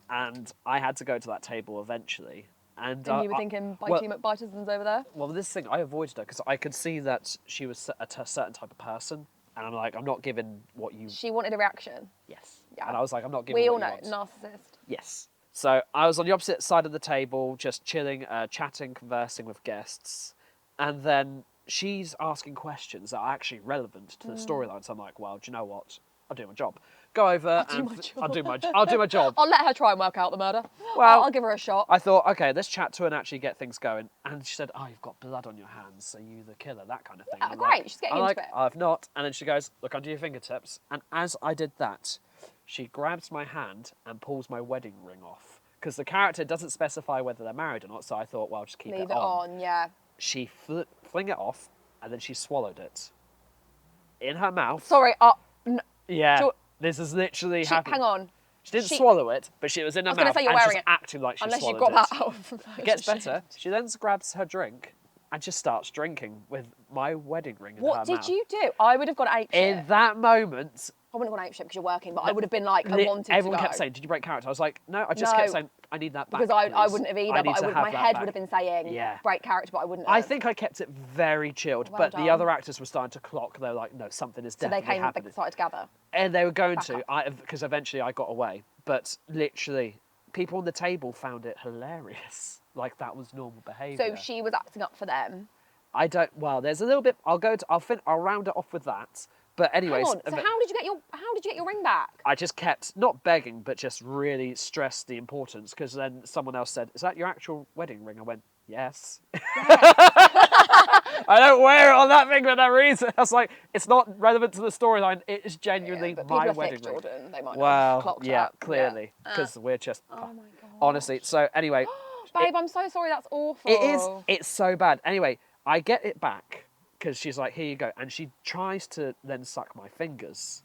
and I had to go to that table eventually. And you were thinking, Bitey McBiterson's over there? Well, this thing, I avoided her because I could see that she was a certain type of person. And I'm like, I'm not giving what you... She wanted a reaction. Yes. Yeah. And I was like, I'm not giving We what all you know, want. narcissist. Yes. So I was on the opposite side of the table, just chilling, chatting, conversing with guests. And then she's asking questions that are actually relevant to the storyline. So I'm like, well, do you know what? I'll do my job. Go over and I'll do my job. I'll let her try and work out the murder. Well, I'll give her a shot. I thought, okay, let's chat to her and actually get things going. And she said, oh, you've got blood on your hands, so you the killer, that kind of thing. Yeah, great, she's getting into it. I've not. And then she goes, look under your fingertips. And as I did that, she grabs my hand and pulls my wedding ring off. Because the character doesn't specify whether they're married or not, so I thought, well, just keep Leave it it on, yeah. She fling it off, and then she swallowed it. In her mouth. Sorry, Yeah, this is literally happening. Hang on. She didn't swallow it, but she was in her mouth. I was going to say you're and wearing she's it. acting like she Unless swallowed you got it. that out of It gets better. She then grabs her drink and just starts drinking with my wedding ring in her mouth. What did you do? I would have gone apeshit. In that moment... I wouldn't have gone apeshit because you're working, but I would have been like, I wanted to go. Everyone kept saying, did you break character? I was like, no, I just kept saying, I need that back, because I please. wouldn't have either, but my head would have been saying, break character, but I wouldn't have. I think I kept it very chilled, but the other actors were starting to clock. They were like, no, something is definitely happening. So they started to gather. And they were going to, because eventually I got away. But literally, people on the table found it hilarious. Like that was normal behaviour. So she was acting up for them. Well, there's a little bit. I'll round it off with that. But anyways, hang on. So how did you get your ring back? I just kept not begging, but just really stressed the importance. Because then someone else said, "Is that your actual wedding ring?" I went, "Yes." I don't wear it on that thing for that reason. I was like, it's not relevant to the storyline. It is genuinely my wedding ring. Jordan. They might well, clocked yeah, up. clearly, because we're just. Oh my god. Honestly, so anyway. Babe, I'm so sorry. That's awful. It is. It's so bad. Anyway, I get it back. Because she's like, here you go. And she tries to then suck my fingers.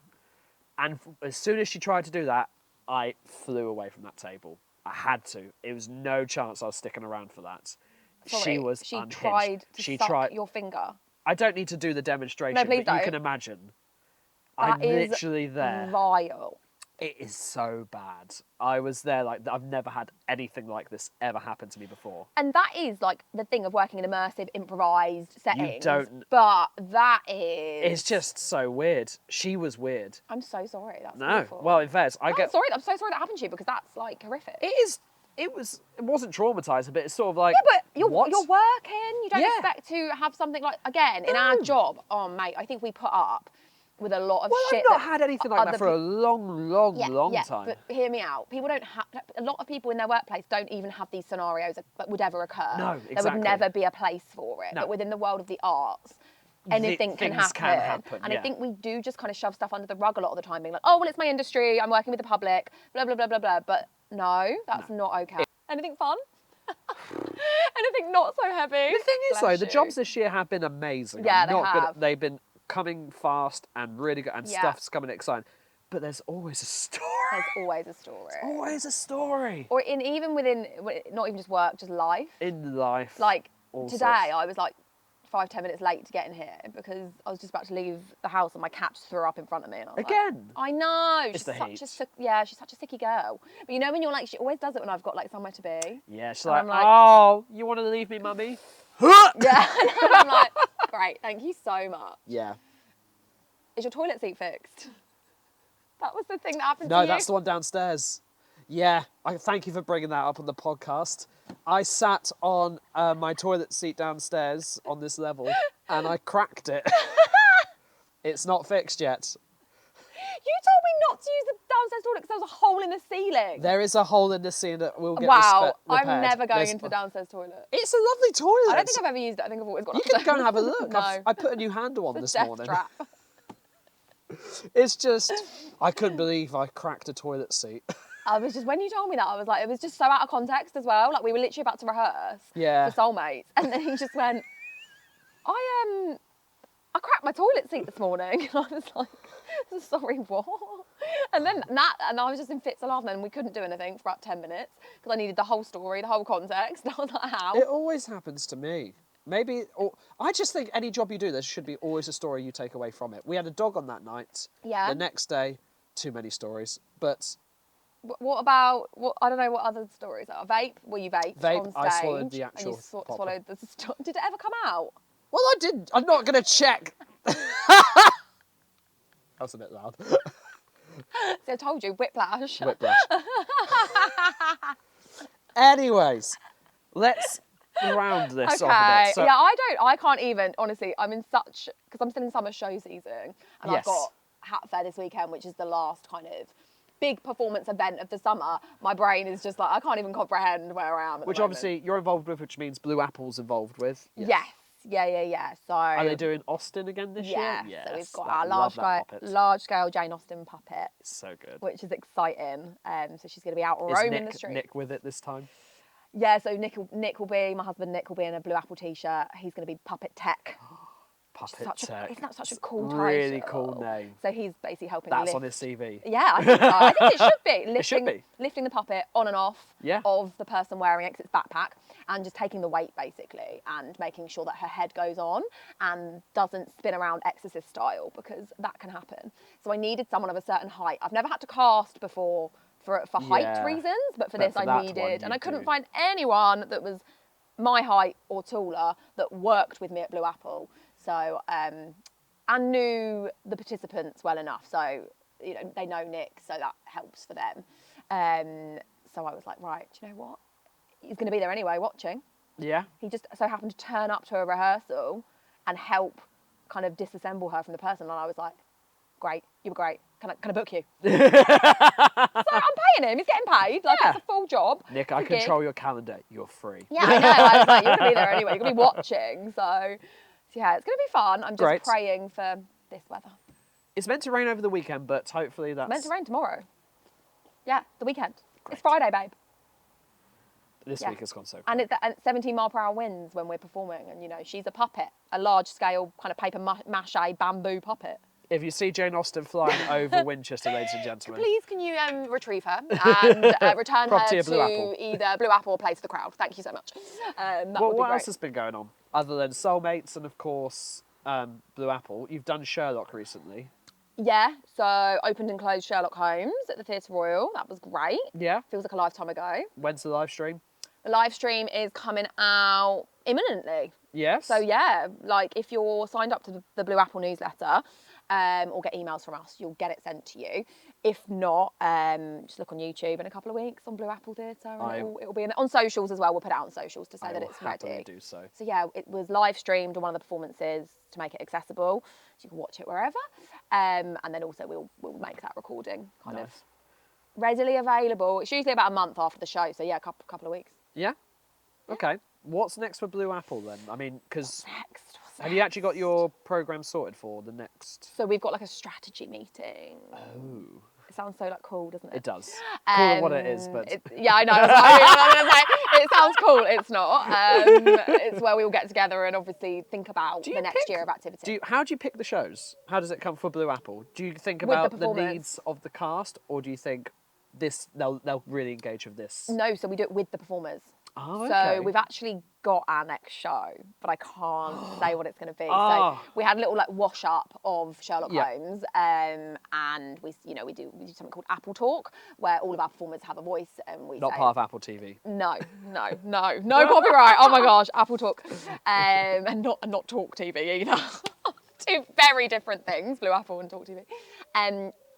And as soon as she tried to do that, I flew away from that table. I had to. It was no chance I was sticking around for that. Sorry, she was she unhinged. tried to suck your finger. I don't need to do the demonstration, No, please but you don't. can imagine. That I'm literally there. Vile. It is so bad. I was there like, I've never had anything like this ever happen to me before. And that is like the thing of working in immersive, improvised settings. You don't... But that is... It's just so weird. She was weird. I'm so sorry. That's no. awful. Well, in fairness, I'm so sorry that happened to you because that's like horrific. It wasn't traumatising, but it's sort of like... Yeah, but you're what? working. You don't expect to have something like... Again, in our job, oh, mate, I think we put up with a lot of shit. I've not had anything like that for a long time. But hear me out. People don't have... A lot of people in their workplace don't even have these scenarios that would ever occur. No, exactly. There would never be a place for it. No. But within the world of the arts, anything can happen. And I think we do just kind of shove stuff under the rug a lot of the time, being like, oh, well, it's my industry, I'm working with the public, blah, blah, blah, blah, blah. But no, that's not okay. Anything fun? Anything not so heavy? The thing is, though, the jobs this year have been amazing. Yeah, they have. They've been coming fast and really good, and stuff's coming exciting. But there's always a story. There's always a story. There's always a story. Or even within, not even just work, just life. In life. Like sorts. today, I was like 5-10 minutes late to get in here because I was just about to leave the house and my cat just threw up in front of me. And I was Again? Like, I know. It's the heat. She's such a sicky girl. But you know when you're like, she always does it when I've got like somewhere to be. Yeah, she's And like, oh, you want to leave me, mummy? Yeah, and I'm like, great, thank you so much. Yeah. Is your toilet seat fixed? That was the thing that happened to you? No, that's the one downstairs. Yeah, I thank you for bringing that up on the podcast. I sat on my toilet seat downstairs on this level and I cracked it. It's not fixed yet. You told me not to use the downstairs toilet because there was a hole in the ceiling. There is a hole in the ceiling that will get repaired. I'm never going into the downstairs toilet. It's a lovely toilet. I don't think I've ever used it. I think I've always gone You upstairs. can go and have a look. No. I put a new handle on It's this a death morning. trap. It's just, I couldn't believe I cracked a toilet seat. I was just, when you told me that, I was like, it was just so out of context as well. Like, we were literally about to rehearse for Soulmates. And then he just went, I cracked my toilet seat this morning. And I was like, sorry, what? And then and I was just in fits of laughing, and we couldn't do anything for about 10 minutes because I needed the whole story, the whole context. And I was like, how? It always happens to me. Maybe, or I just think any job you do, there should be always a story you take away from it. We had a dog on that night. Yeah. The next day, too many stories. But what about, I don't know what other stories are. Vape? Well, you vaped vape, on stage. I swallowed the actual and you popper. swallowed the Did it ever come out? Well, I did. I'm not going to check. That's a bit loud. See, I told you, whiplash. Whiplash. Anyways, let's round this off a bit. So, yeah, I can't even, honestly, because I'm still in summer show season, and I've got Hat Fair this weekend, which is the last kind of big performance event of the summer. My brain is just like, I can't even comprehend where I am at which the moment. obviously you're involved with, which means Blue Apple's involved with. Yes. Yeah. So are they doing Austin again this year? Yeah. So we've got our large scale Jane Austen puppet. So good. Which is exciting. So she's going to be out roaming the street. Nick with it this time? Yeah, so my husband Nick will be in a Blue Apple t-shirt. He's going to be Puppet Tech. Puppet Tech. Isn't that such a cool title? Really cool name. So he's basically helping That's lift. on his CV. Yeah, I think so. I think it should be. It should be. Lifting the puppet on and off of the person wearing it 'cause it's backpack, and just taking the weight basically and making sure that her head goes on and doesn't spin around exorcist style, because that can happen. So I needed someone of a certain height. I've never had to cast before for height reasons, but for this I needed, and I couldn't find anyone that was my height or taller that worked with me at Blue Apple. So, and knew the participants well enough. So, they know Nick, so that helps for them. So I was like, right, do you know what? He's going to be there anyway, watching. Yeah. He just so happened to turn up to a rehearsal and help kind of disassemble her from the person. And I was like, great, you were great. Can I book you? So I'm paying him. He's getting paid. Like, it's a full job. Nick, I control your calendar. You're free. Yeah, I know. I was like, you're going to be there anyway. You're going to be watching. So yeah, it's going to be fun. I'm just praying for this weather. It's meant to rain over the weekend, but hopefully that's... It's meant to rain tomorrow. Yeah, the weekend. Great. It's Friday, babe. This week has gone so quick. And it's 17 mile per hour winds when we're performing. And, she's a puppet, a large scale kind of paper mache bamboo puppet. If you see Jane Austen flying over Winchester, ladies and gentlemen. Please can you retrieve her and return her to either Blue Apple or Play to the Crowd. Thank you so much. What else has been going on? Other than Soulmates and, of course, Blue Apple. You've done Sherlock recently. Yeah, so opened and closed Sherlock Holmes at the Theatre Royal. That was great. Yeah. Feels like a lifetime ago. When's the live stream? The live stream is coming out imminently. Yes. So yeah, like if you're signed up to the Blue Apple newsletter, or get emails from us, you'll get it sent to you. If not, just look on YouTube in a couple of weeks on Blue Apple Theatre. It'll be on socials as well. We'll put it out on socials to say that it's ready. Do so. So yeah, it was live streamed on one of the performances to make it accessible, so you can watch it wherever. And then also we'll make that recording kind of readily available. It's usually about a month after the show, so yeah, a couple of weeks. Yeah. Okay. What's next for Blue Apple then? I mean, because have you next? actually got your programme sorted for the next? So we've got like a strategy meeting. Oh. It sounds so cool, doesn't it? It does. Call it what it is, but yeah, I know. That's what I was going to say. It sounds cool. It's not. It's where we all get together and obviously think about the next year of activity. How do you pick the shows? How does it come for Blue Apple? Do you think about the needs of the cast, or do you think they'll really engage with this? No, so we do it with the performers. Oh, okay. So we've actually got our next show, but I can't say what it's going to be. So we had a little wash up of Sherlock Holmes, and we do something called Apple Talk, where all of our performers have a voice, and we not say, part of Apple TV. No copyright. Oh my gosh, Apple Talk, and not Talk TV either. Two very different things, Blue Apple and Talk TV.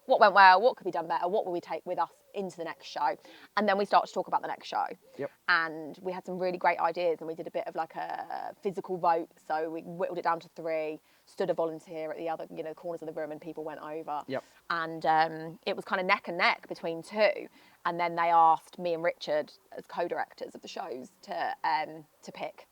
What went well? What could be done better? What will we take with us into the next show. And then we started to talk about the next show. Yep. And we had some really great ideas, and we did a bit of like a physical vote. So we whittled it down to 3, stood a volunteer at the other, corners of the room, and people went over. Yep. And it was kind of neck and neck between 2. And then they asked me and Richard as co-directors of the shows to pick.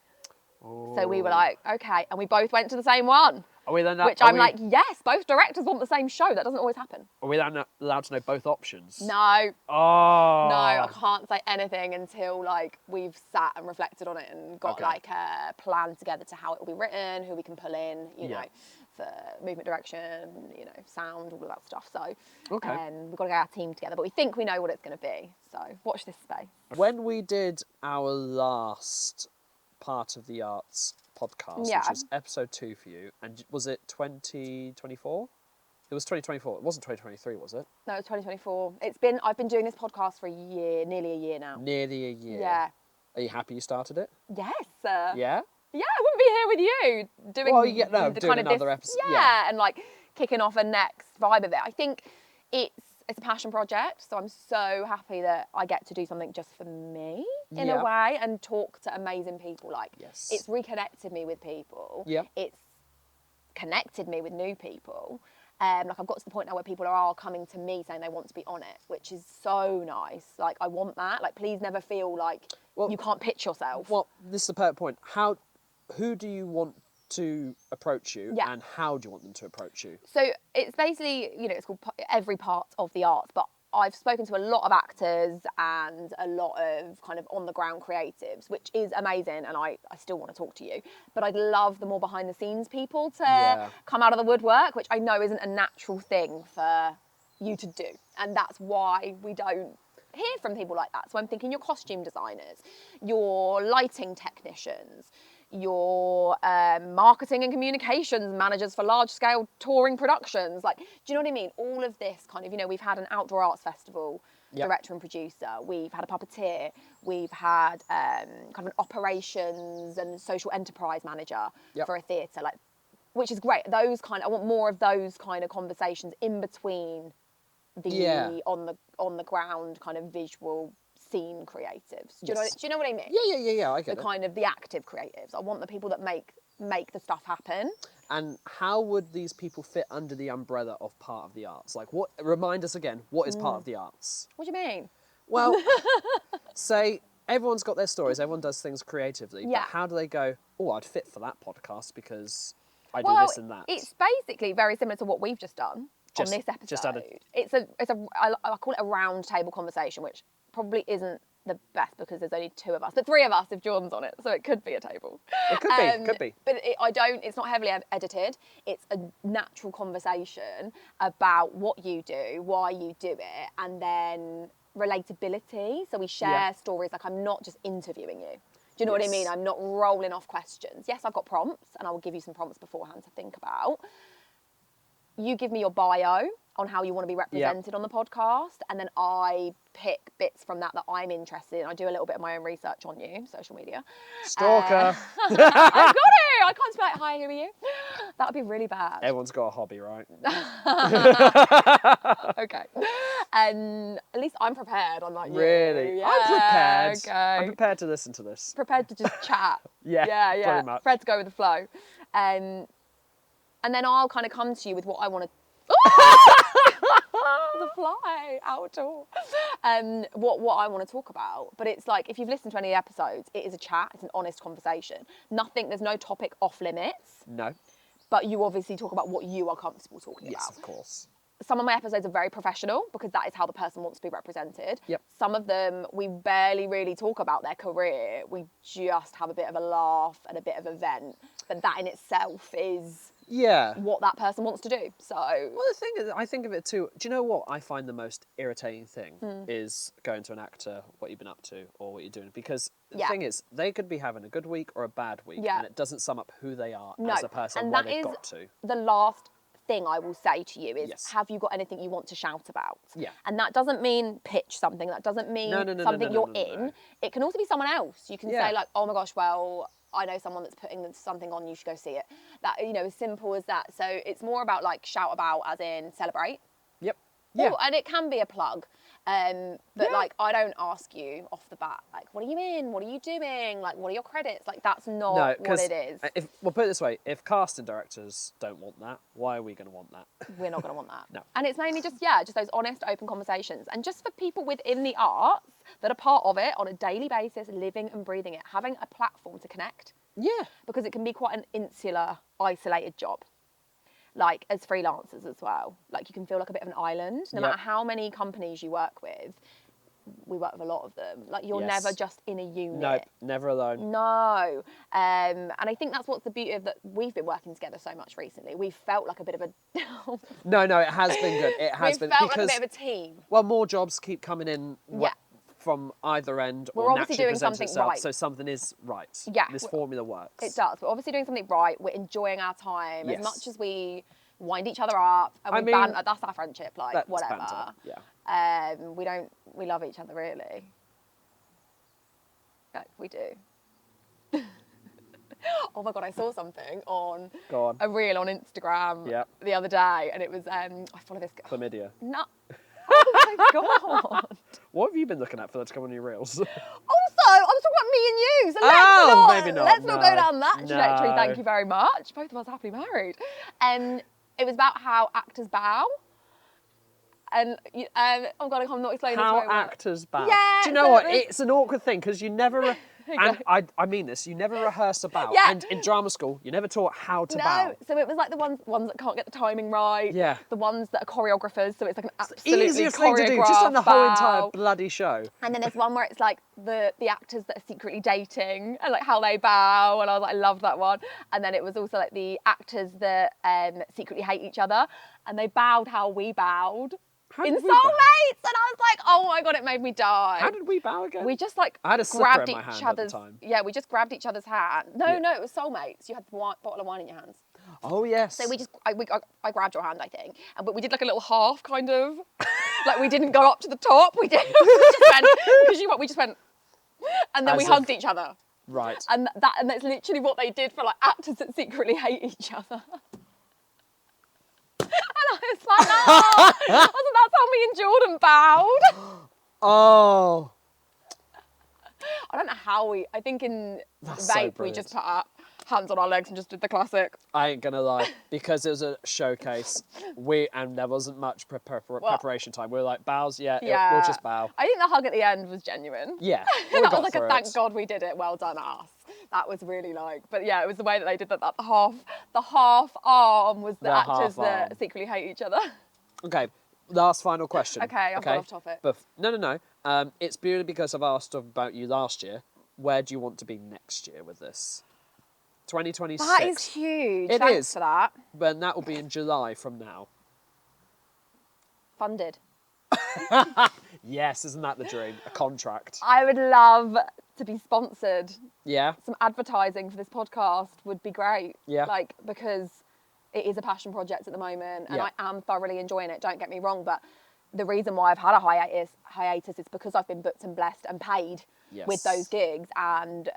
Oh. So we were like, okay, and we both went to the same one. Are we then? Which I'm like, yes, both directors want the same show. That doesn't always happen. Are we then allowed to know both options? No. Oh. No, I can't say anything until like we've sat and reflected on it and got like a plan together to how it will be written, who we can pull in, you know, for movement direction, sound, all of that stuff. So we've got to get our team together, but we think we know what it's going to be. So watch this space. When we did our last Part of the Arts podcast, which was episode 2 for you, and was it 2024? It was 2024. It wasn't 2023, was it? No, it was 2024. I've been doing this podcast for a year, nearly a year now. Nearly a year. Yeah. Are you happy you started it? Yes. Yeah? Yeah, I wouldn't be here with you doing doing another episode. Yeah, and like kicking off a next vibe of it. I think it's a passion project, so I'm so happy that I get to do something just for me in a way and talk to amazing people. Like, it's reconnected me with people. Yeah. It's connected me with new people. Like, I've got to the point now where people are coming to me saying they want to be on it, which is so nice. Like, I want that. Like, please never feel like you can't pitch yourself. Well, this is the perfect point. Who do you want to approach you, and how do you want them to approach you? So it's basically, it's called Every Part of the Arts, but I've spoken to a lot of actors and a lot of kind of on-the-ground creatives, which is amazing, and I still want to talk to you. But I'd love the more behind-the-scenes people to come out of the woodwork, which I know isn't a natural thing for you to do. And that's why we don't hear from people like that. So I'm thinking your costume designers, your lighting technicians, your marketing and communications managers for large-scale touring productions. Like, do you know what I mean? All of this kind of, we've had an outdoor arts festival director and producer. We've had a puppeteer. We've had kind of an operations and social enterprise manager for a theatre, like, which is great. I want more of those kind of conversations in between the on the ground kind of visual scene creatives. Do you know what I mean? Yeah. I get it. The kind of the active creatives. I want the people that make the stuff happen. And how would these people fit under the umbrella of Part of the Arts? Like, remind us again, what is Part of the Arts? What do you mean? Well, say everyone's got their stories, everyone does things creatively, but how do they go, oh, I'd fit for that podcast because I do this and that? It's basically very similar to what we've just done on this episode. I call it a round table conversation, which probably isn't the best because there's only 2 of us, but 3 of us if Jordan's on it, so it could be a table. It could be. But it's not heavily edited. It's a natural conversation about what you do, why you do it, and then relatability. So we share stories. Like, I'm not just interviewing you. Do you know what I mean? I'm not rolling off questions. Yes, I've got prompts, and I will give you some prompts beforehand to think about. You give me your bio on how you want to be represented on the podcast, and then I pick bits from that I'm interested in. I do a little bit of my own research on you, social media. Stalker. I've got it. I can't be like, hi, who are you? That would be really bad. Everyone's got a hobby, right? Okay. At least I'm prepared, unlike you. Really? Yeah, I'm prepared. Okay. I'm prepared to listen to this. Prepared to just chat. Yeah, pretty much. Prepared to go with the flow. And then I'll kind of come to you with what I want to... The fly outdoor. What I want to talk about. But it's like, if you've listened to any episodes, it is a chat. It's an honest conversation. There's no topic off limits. No. But you obviously talk about what you are comfortable talking about. Yes, of course. Some of my episodes are very professional because that is how the person wants to be represented. Yep. Some of them, we barely really talk about their career. We just have a bit of a laugh and a bit of a vent. But that in itself is what that person wants to do. So, well, the thing is, I think of it too. Do you know what I find the most irritating thing is going to an actor, what you've been up to or what you're doing? Because the thing is, they could be having a good week or a bad week, and it doesn't sum up who they are as a person and where they've got to. The last thing I will say to you is, have you got anything you want to shout about? Yeah. And that doesn't mean pitch something. That doesn't mean something you're in. It can also be someone else. You can say like, oh my gosh, well, I know someone that's putting something on, you should go see it. That, as simple as that. So it's more about like shout about as in celebrate. Yep. Yeah. And it can be a plug. But like, I don't ask you off the bat, like, what are you in? What are you doing? Like, what are your credits? Like, that's not what it is. We'll put it this way, if casting directors don't want that, why are we going to want that? We're not going to want that. No. And it's mainly just those honest, open conversations. And just for people within the arts that are part of it on a daily basis, living and breathing it, having a platform to connect. Yeah. Because it can be quite an insular, isolated job. Like, as freelancers as well. Like, you can feel like a bit of an island. No matter how many companies you work with, we work with a lot of them. Like, you're never just in a unit. Nope, never alone. No. And I think that's what's the beauty of that. We've been working together so much recently. We've felt like a bit of a... No, it has been good. It has been. We've felt like a bit of a team. Well, more jobs keep coming in from either end. We're obviously doing something right. So something is right. Yeah. This formula works. It does. We're obviously doing something right. We're enjoying our time as much as we wind each other up and that's our friendship, like, that's whatever. banter. Yeah. We love each other, really. Like, we do. Oh my God, I saw something on a reel on Instagram the other day, and it was, I follow this girl. Chlamydia. No. Oh my God. What have you been looking at for that to come on your reels? Also, I was talking about me and you, so maybe not. Let's not go down that trajectory. Thank you very much. Both of us happily married. It was about how actors bow. And oh God, I'm not explaining this very well. How actors bow. Yeah, do you know what? It's an awkward thing because you never. And I mean this, you never rehearse a bow. Yeah. And in drama school, you never taught how to bow. No, so it was like the ones that can't get the timing right. Yeah. The ones that are choreographers, so it's like an absolutely easiest thing to do, just on the whole entire bow. bloody show. And then there's one where it's like the actors that are secretly dating and like how they bow, and I was like, I love that one. And then it was also like the actors that secretly hate each other, and they bowed how we bowed. In Soulmates, and I was like, oh my God, it made me die. How did we bow again? We just like I had a grabbed in my hand each other's. at the time. Yeah, we just grabbed each other's hand. No, it was Soulmates. You had the bottle of wine in your hands. Oh yes. So I grabbed your hand, I think, but we did like a little half kind of, like we didn't go up to the top. We did. We just went, and then we hugged each other. Right. And that's literally what they did for like actors that secretly hate each other. And I was like, no. That's how me and Jordan bowed. Oh. I don't know how I think in That's vape so we just put our hands on our legs and just did the classic. I ain't gonna lie, because it was a showcase, and there wasn't much preparation time. We were like, bows, we'll just bow. I think the hug at the end was genuine. Yeah. That was like a thank God we did it, well done us. That was really like, but yeah, it was the way that they did that. The half arm was the actors that secretly hate each other. Okay, last final question. Okay, I've got off topic. But no. It's purely because I've asked about you last year. Where do you want to be next year with this? 2026. That is huge. It Thanks is. for that. But that will be in July from now. Funded. Yes, isn't that the dream? A contract. I would love to be sponsored. Yeah. Some advertising for this podcast would be great. Yeah. Like, because it is a passion project at the moment and I am thoroughly enjoying it, don't get me wrong, but the reason why I've had a hiatus is because I've been booked and blessed and paid with those gigs, and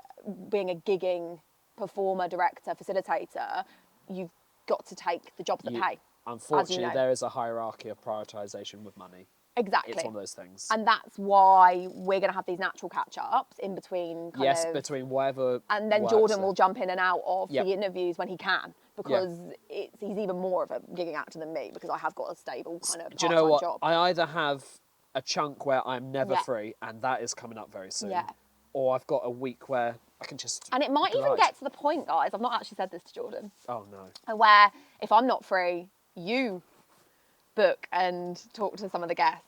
being a gigging performer, director, facilitator, you've got to take the jobs that pay. Unfortunately, there is a hierarchy of prioritisation with money. Exactly. It's one of those things. And that's why we're going to have these natural catch-ups in between between whatever. And then Jordan will jump in and out of the interviews when he can, because he's even more of a gigging actor than me, because I have got a stable kind of part-time job. Do you know what? I either have a chunk where I'm never free, and that is coming up very soon. Yeah. Or I've got a week where I can just And it might even get to the point, guys, I've not actually said this to Jordan. Oh, no. Where if I'm not free, you book and talk to some of the guests.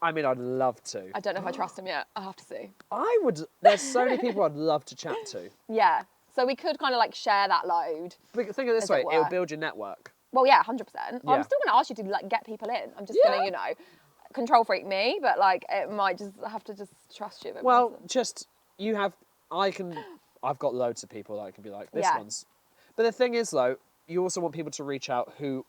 I mean, I'd love to. I don't know if I trust him yet. I'll have to see. I would. There's so many people I'd love to chat to. Yeah. So we could kind of like share that load. But think of it this way, it'll build your network. Well, yeah, 100%. Yeah. I'm still going to ask you to like get people in. I'm just going to, control freak me, but like it might just have to just trust you a bit more. Well, I've got loads of people that I can be like, this one's. But the thing is though, you also want people to reach out who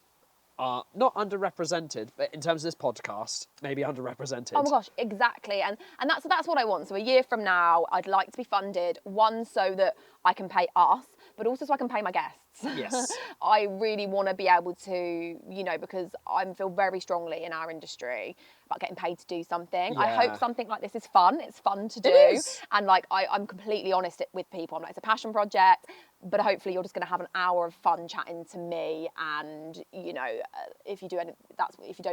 are not underrepresented, but in terms of this podcast, maybe underrepresented. Oh my gosh, exactly. And that's what I want. So a year from now, I'd like to be funded, one, so that I can pay us, but also so I can pay my guests. Yes. I really want to be able to, because I feel very strongly in our industry about getting paid to do something. I hope something like this is fun. It's fun to do. It is. And like, I'm completely honest with people. I'm like, it's a passion project, but hopefully you're just going to have an hour of fun chatting to me. And, if you don't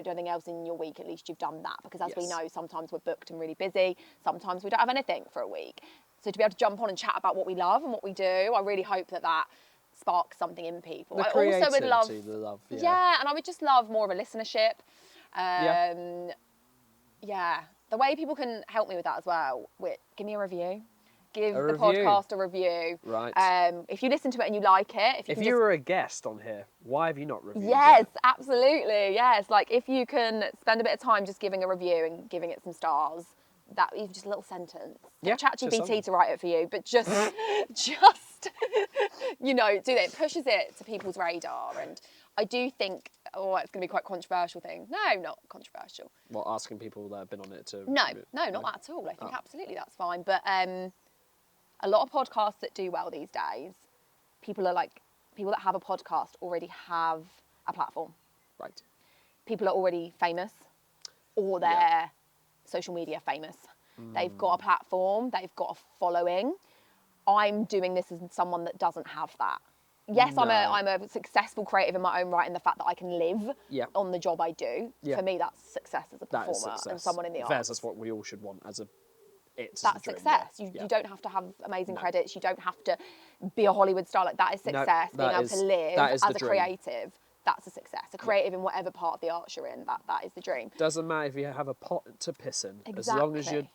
do anything else in your week, at least you've done that. Because as we know, sometimes we're booked and really busy. Sometimes we don't have anything for a week. So to be able to jump on and chat about what we love and what we do, I really hope that sparks something in people. The I also would love, the love, and I would just love more of a listenership. The way people can help me with that as well. Give me a review. Give the podcast a review. Right. If you listen to it and you like it, if you were a guest on here, why have you not reviewed Yes, it? absolutely. Yes, like if you can spend a bit of time just giving a review and giving it some stars. That even just a little sentence. Yeah, ChatGPT to write it for you, but just do that. It pushes it to people's radar, and I do think, it's going to be quite a controversial thing. No, not controversial. Well, asking people that have been on it to. No, not that at all. I think absolutely that's fine. But a lot of podcasts that do well these days, people that have a podcast already have a platform. Right. People are already famous, or they're social media famous. They've got a platform, they've got a following. I'm doing this as someone that doesn't have that. Yes, No. I'm a successful creative in my own right in the fact that I can live on the job I do. Yeah. For me, that's success as a performer success. and someone in the arts. That's what we all should want as a That's success. You don't have to have amazing credits. You don't have to be a Hollywood star. Like, that is success. Being able to live as a creative. That's a success. A creative in whatever part of the arts you're in, that is the dream. Doesn't matter if you have a pot to piss in, as long as you're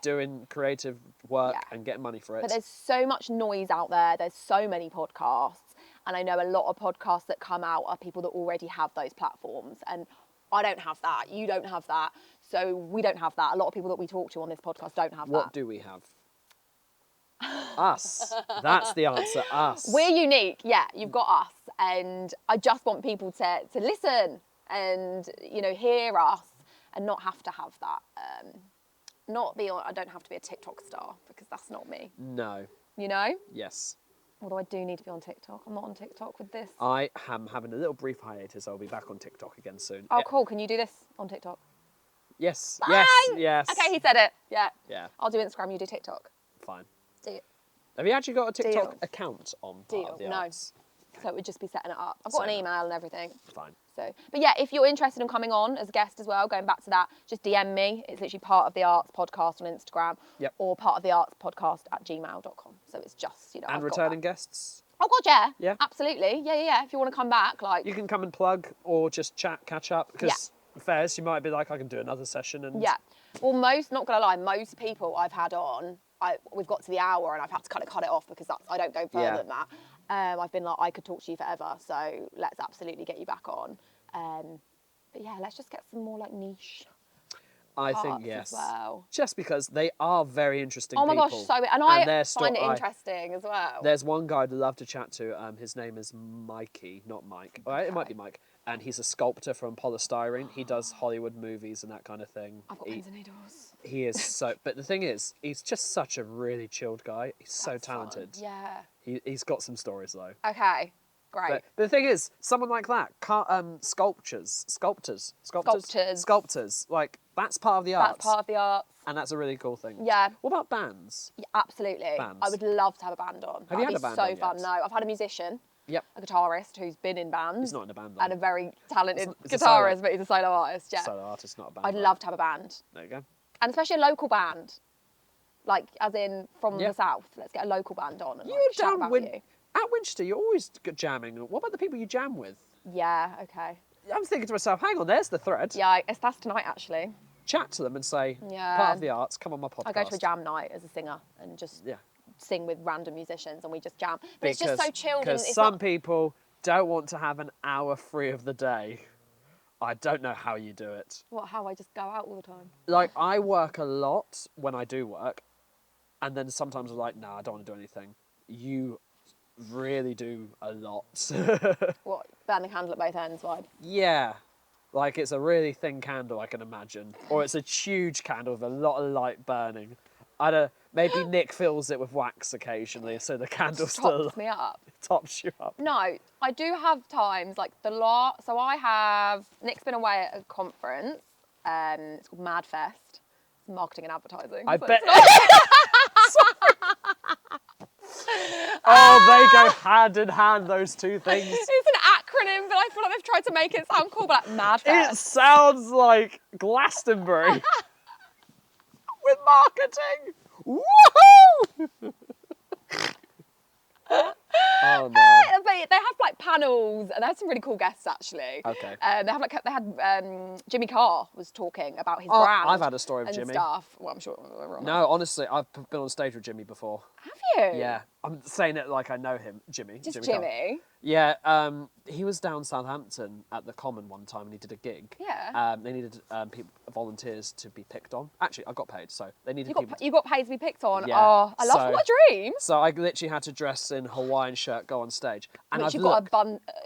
doing creative work and getting money for it. But there's so much noise out there. There's so many podcasts, and I know a lot of podcasts that come out are people that already have those platforms. And I don't have that. You don't have that. So we don't have that. A lot of people that we talk to on this podcast don't have that. What do we have? Us. That's the answer. Us. We're unique. Yeah, you've got us. And I just want people to listen and, hear us and not have to have that. I don't have to be a TikTok star because that's not me. No. Yes. Although I do need to be on TikTok. I'm not on TikTok with this. I am having a little brief hiatus. I'll be back on TikTok again soon. Oh, cool. Can you do this on TikTok? Yes. Bang! Yes. Okay, he said it. Yeah. Yeah. I'll do Instagram, you do TikTok. Fine. Deal. Have you actually got a TikTok Deal. account on Part of the Arts? So it would just be setting it up. I've got an email and everything. Fine. But yeah, if you're interested in coming on as a guest as well, going back to that, just DM me. It's literally Part of the Arts podcast on Instagram. Yep. Or partoftheartspodcast@gmail.com. So it's just, And I've returning guests? Oh God, yeah. Yeah. Absolutely. Yeah. If you want to come back, you can come and plug or just catch up because Fairs, you might be like, I can do another session and. Yeah. Well, not gonna lie, most people I've had on, we've got to the hour and I've had to cut it off because I don't go further than that. I've been like, I could talk to you forever, so let's absolutely get you back on. But yeah, let's just get some more like niche. I think yes. As well. Just because they are very interesting people. Oh my gosh, and I find it interesting as well. There's one guy I'd love to chat to. His name is Mikey, not Mike. All right, it might be Mike. And he's a sculptor from polystyrene. He does Hollywood movies and that kind of thing. I've got pins and needles. He is so... But the thing is, he's just such a really chilled guy. He's so talented. Fun. Yeah. He's got some stories, though. Okay, great. But the thing is, someone like that, sculptors, like, that's part of the arts. That's part of the arts. And that's a really cool thing. Yeah. What about bands? Yeah, absolutely. Bands. I would love to have a band on. Have you had a band on? That'd be so on fun. yet? No, I've had a musician. Yep. A guitarist who's been in bands. He's not in a band, though. And a very talented It's a guitarist, solo. but he's a solo artist, yeah. Solo artist, not a band. I'd love to have a band. There you go. And especially a local band. Like, as in, from the south. Let's get a local band on and shout about you. At Winchester, you're always jamming. What about the people you jam with? Yeah, okay. I'm thinking to myself, hang on, there's the thread. Yeah, that's tonight, actually. Chat to them and say, part of the arts, come on my podcast. I go to a jam night as a singer and just sing with random musicians and we just jam. But it's just so chilled. Because some people don't want to have an hour free of the day. I don't know how you do it. How I just go out all the time? Like, I work a lot when I do work, and then sometimes I'm like, nah, I don't want to do anything. You really do a lot. What, burn the candle at both ends vibe? Yeah. Like, it's a really thin candle, I can imagine. Or it's a huge candle with a lot of light burning. Maybe Nick fills it with wax occasionally, so the candle still Tops me up. tops you up. No, I do have times like so Nick's been away at a conference. It's called Madfest. It's marketing and advertising. I bet. Oh, they go hand in hand, those two things. It's an acronym, but I feel like they've tried to make it sound cool, but like Madfest. It sounds like Glastonbury. With marketing. Woohoo! Oh no. But they have like panels, and they had some really cool guests actually. Okay. They had Jimmy Carr was talking about his brand. I've had a story of and Jimmy. Stuff. Well, I'm sure. Everyone No, honestly, I've been on stage with Jimmy before. Have you? Yeah, I'm saying it like I know him, Jimmy. Just Carr. Jimmy. Yeah, he was down Southampton at the Common one time, and he did a gig. Yeah. They needed volunteers to be picked on. Actually, I got paid, so they needed people. You got paid to be picked on. Yeah. Oh, I love what a dream. So I literally had to dress in Hawaiian shirt, go on stage, and Which you've got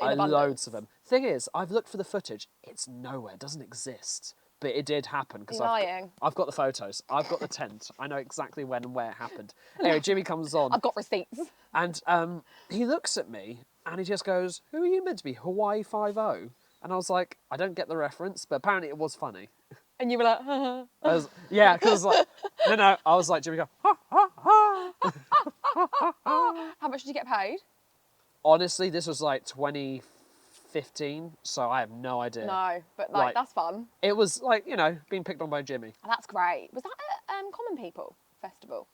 loads of them. Thing is, I've looked for the footage. It's nowhere. It doesn't exist. But it did happen because I've got the photos. I've got the tent. I know exactly when and where it happened. Anyway, Jimmy comes on. I've got receipts. And he looks at me and he just goes, "Who are you meant to be? Hawaii 5-0?" And I was like, I don't get the reference, but apparently it was funny. And you were like, yeah, because like, no, I was like, Jimmy go, ha, ha, ha. How much did you get paid? Honestly, this was like 2015, so I have no idea. No, but like that's fun. It was like, being picked on by Jimmy. Oh, that's great. Was that at Common People Festival?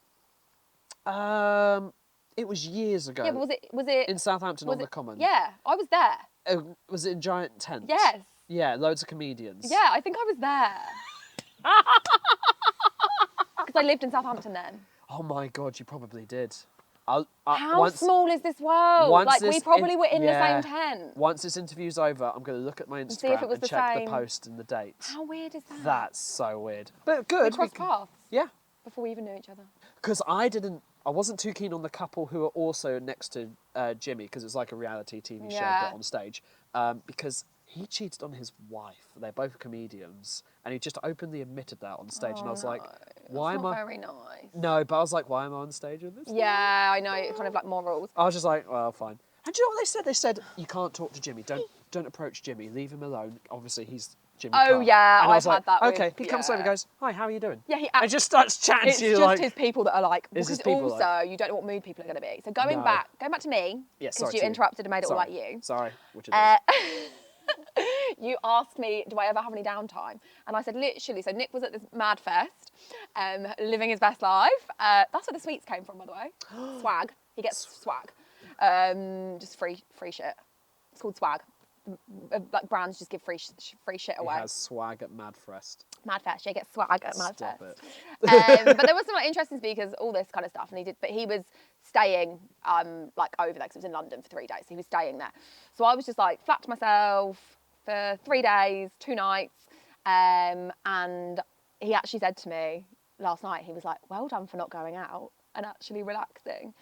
It was years ago. Yeah, but was it in Southampton on the Common? Yeah, I was there. Was it in giant tent? Yes. Yeah, loads of comedians. Yeah, I think I was there. Because I lived in Southampton then. Oh my God, you probably did. How small is this world? Like, we probably were in the same tent. Once this interview's over, I'm going to look at my Instagram see if it was and the check same. the post and the date. How weird is that? That's so weird. But good. We crossed paths. Yeah. Before we even knew each other. Because I wasn't too keen on the couple who were also next to Jimmy, because it's like a reality TV show but on stage, because he cheated on his wife. They're both comedians, and he just openly admitted that on stage. And I was like, "Why am I?" Very nice. No, but I was like, "Why am I on stage with this?" Yeah, I know. It's kind of like morals. I was just like, "Well, fine." And do you know what they said? They said, "You can't talk to Jimmy. Don't approach Jimmy. Leave him alone. Obviously, he's Jimmy." Oh Carr. yeah, and I've had that. Okay, he comes over and goes, "Hi, how are you doing?" Yeah, and just starts chatting it's to you just like. his people that are like. It's Because his people also, you don't know what mood people are going to be. So going back to me, because you interrupted and made it all like you. Sorry, what you doing? You asked me, do I ever have any downtime? And I said, literally. So Nick was at this mad fest, living his best life. That's where the sweets came from, by the way. Swag. He gets swag. Just free shit. It's called swag. Like brands just give free shit away. He has swag at Madfest. Madfest, yeah, get swag at Madfest. Stop it. But there was some like interesting speakers, all this kind of stuff, but he was staying like over there because it was in London for 3 days. So he was staying there. So I was just like flat to myself for 3 days, 2 nights, and he actually said to me last night, he was like, "Well done for not going out and actually relaxing."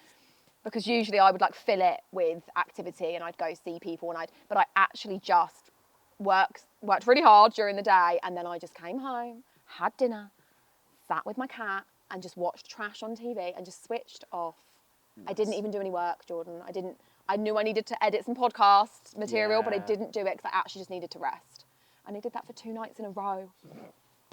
Because usually I would like fill it with activity and I'd go see people but I actually just worked really hard during the day, and then I just came home, had dinner, sat with my cat and just watched trash on TV and just switched off. Nice. I didn't even do any work, Jordan. I knew I needed to edit some podcast material, but I didn't do it because I actually just needed to rest. And I did that for 2 nights in a row.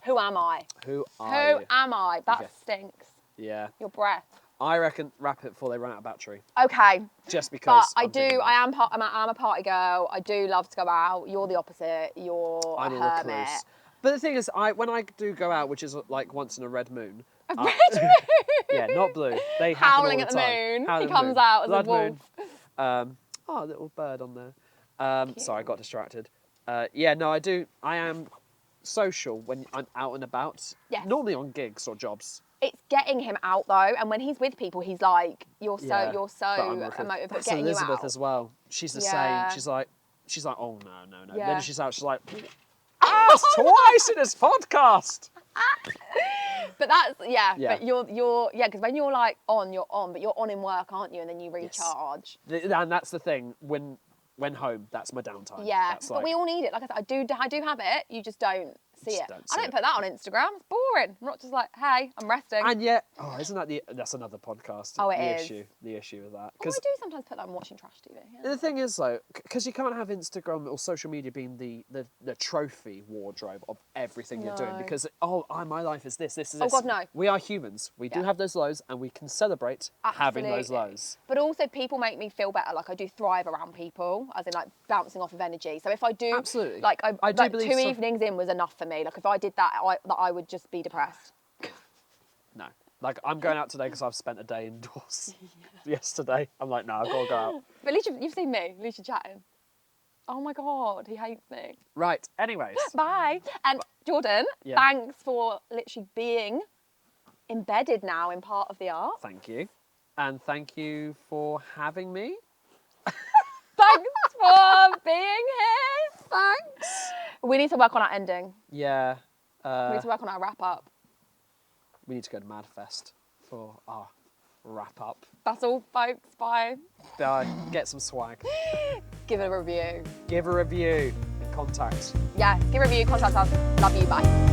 Who am I? Who am I? That stinks. Yeah. Your breath. I reckon wrap it before they run out of battery. Okay. Just because. But I'm a party girl. I do love to go out. You're the opposite. You're a hermit. But the thing is, when I do go out, which is like once in a red moon. A red moon? Yeah, not blue. They howling happen all the at the time. moon. He comes out as Blood a wolf. Moon. A little bird on there. Sorry, I got distracted. Yeah, no, I do. I am social when I'm out and about. Yes. Normally on gigs or jobs. It's getting him out though, and when he's with people, he's like, "You're so emotive." But That's getting Elizabeth you out as well. She's the same. She's like, "Oh no." Yeah. Then she's out. She's like, "It's twice in this podcast." But that's But you're because when you're like you're on, but you're on in work, aren't you? And then you recharge. Yes. And that's the thing. When home, that's my downtime. Yeah, that's but we all need it. Like I said, I do have it. You just don't see Just it. don't I see don't it. put that on Instagram. It's boring. I'm not just like, hey, I'm resting. And yet, isn't that that's another podcast? Oh, it the is. The issue with that. Oh, I do sometimes put that on watching trash TV. Yeah. The thing is, though, because you can't have Instagram or social media being the trophy wardrobe of everything you're doing. No. Because, my life is this is Oh, this. God, no. We are humans. We do have those lows, and we can celebrate having those Absolutely. lows. But also, people make me feel better. Like, I do thrive around people, as in, like, bouncing off of energy. So if I do... Absolutely. Like, I do like believe 2 so. evenings in was enough for me. Like, if I did that, I would just be depressed. No. Like, I'm going out today because I've spent a day indoors yesterday. I'm like, no, I've got to go out. But at least you've seen me. At least you're chatting. Oh, my God. He hates me. Right. Anyways. Bye. And Jordan, thanks for literally being embedded now in part of the art. Thank you. And thank you for having me. Thanks for being here. Thanks. We need to work on our ending. Yeah. We need to work on our wrap up. We need to go to Madfest for our wrap up. That's all, folks. Bye. Get some swag. Give it a review. Give a review. Contact. Yeah, give a review. Contact us. Love you. Bye.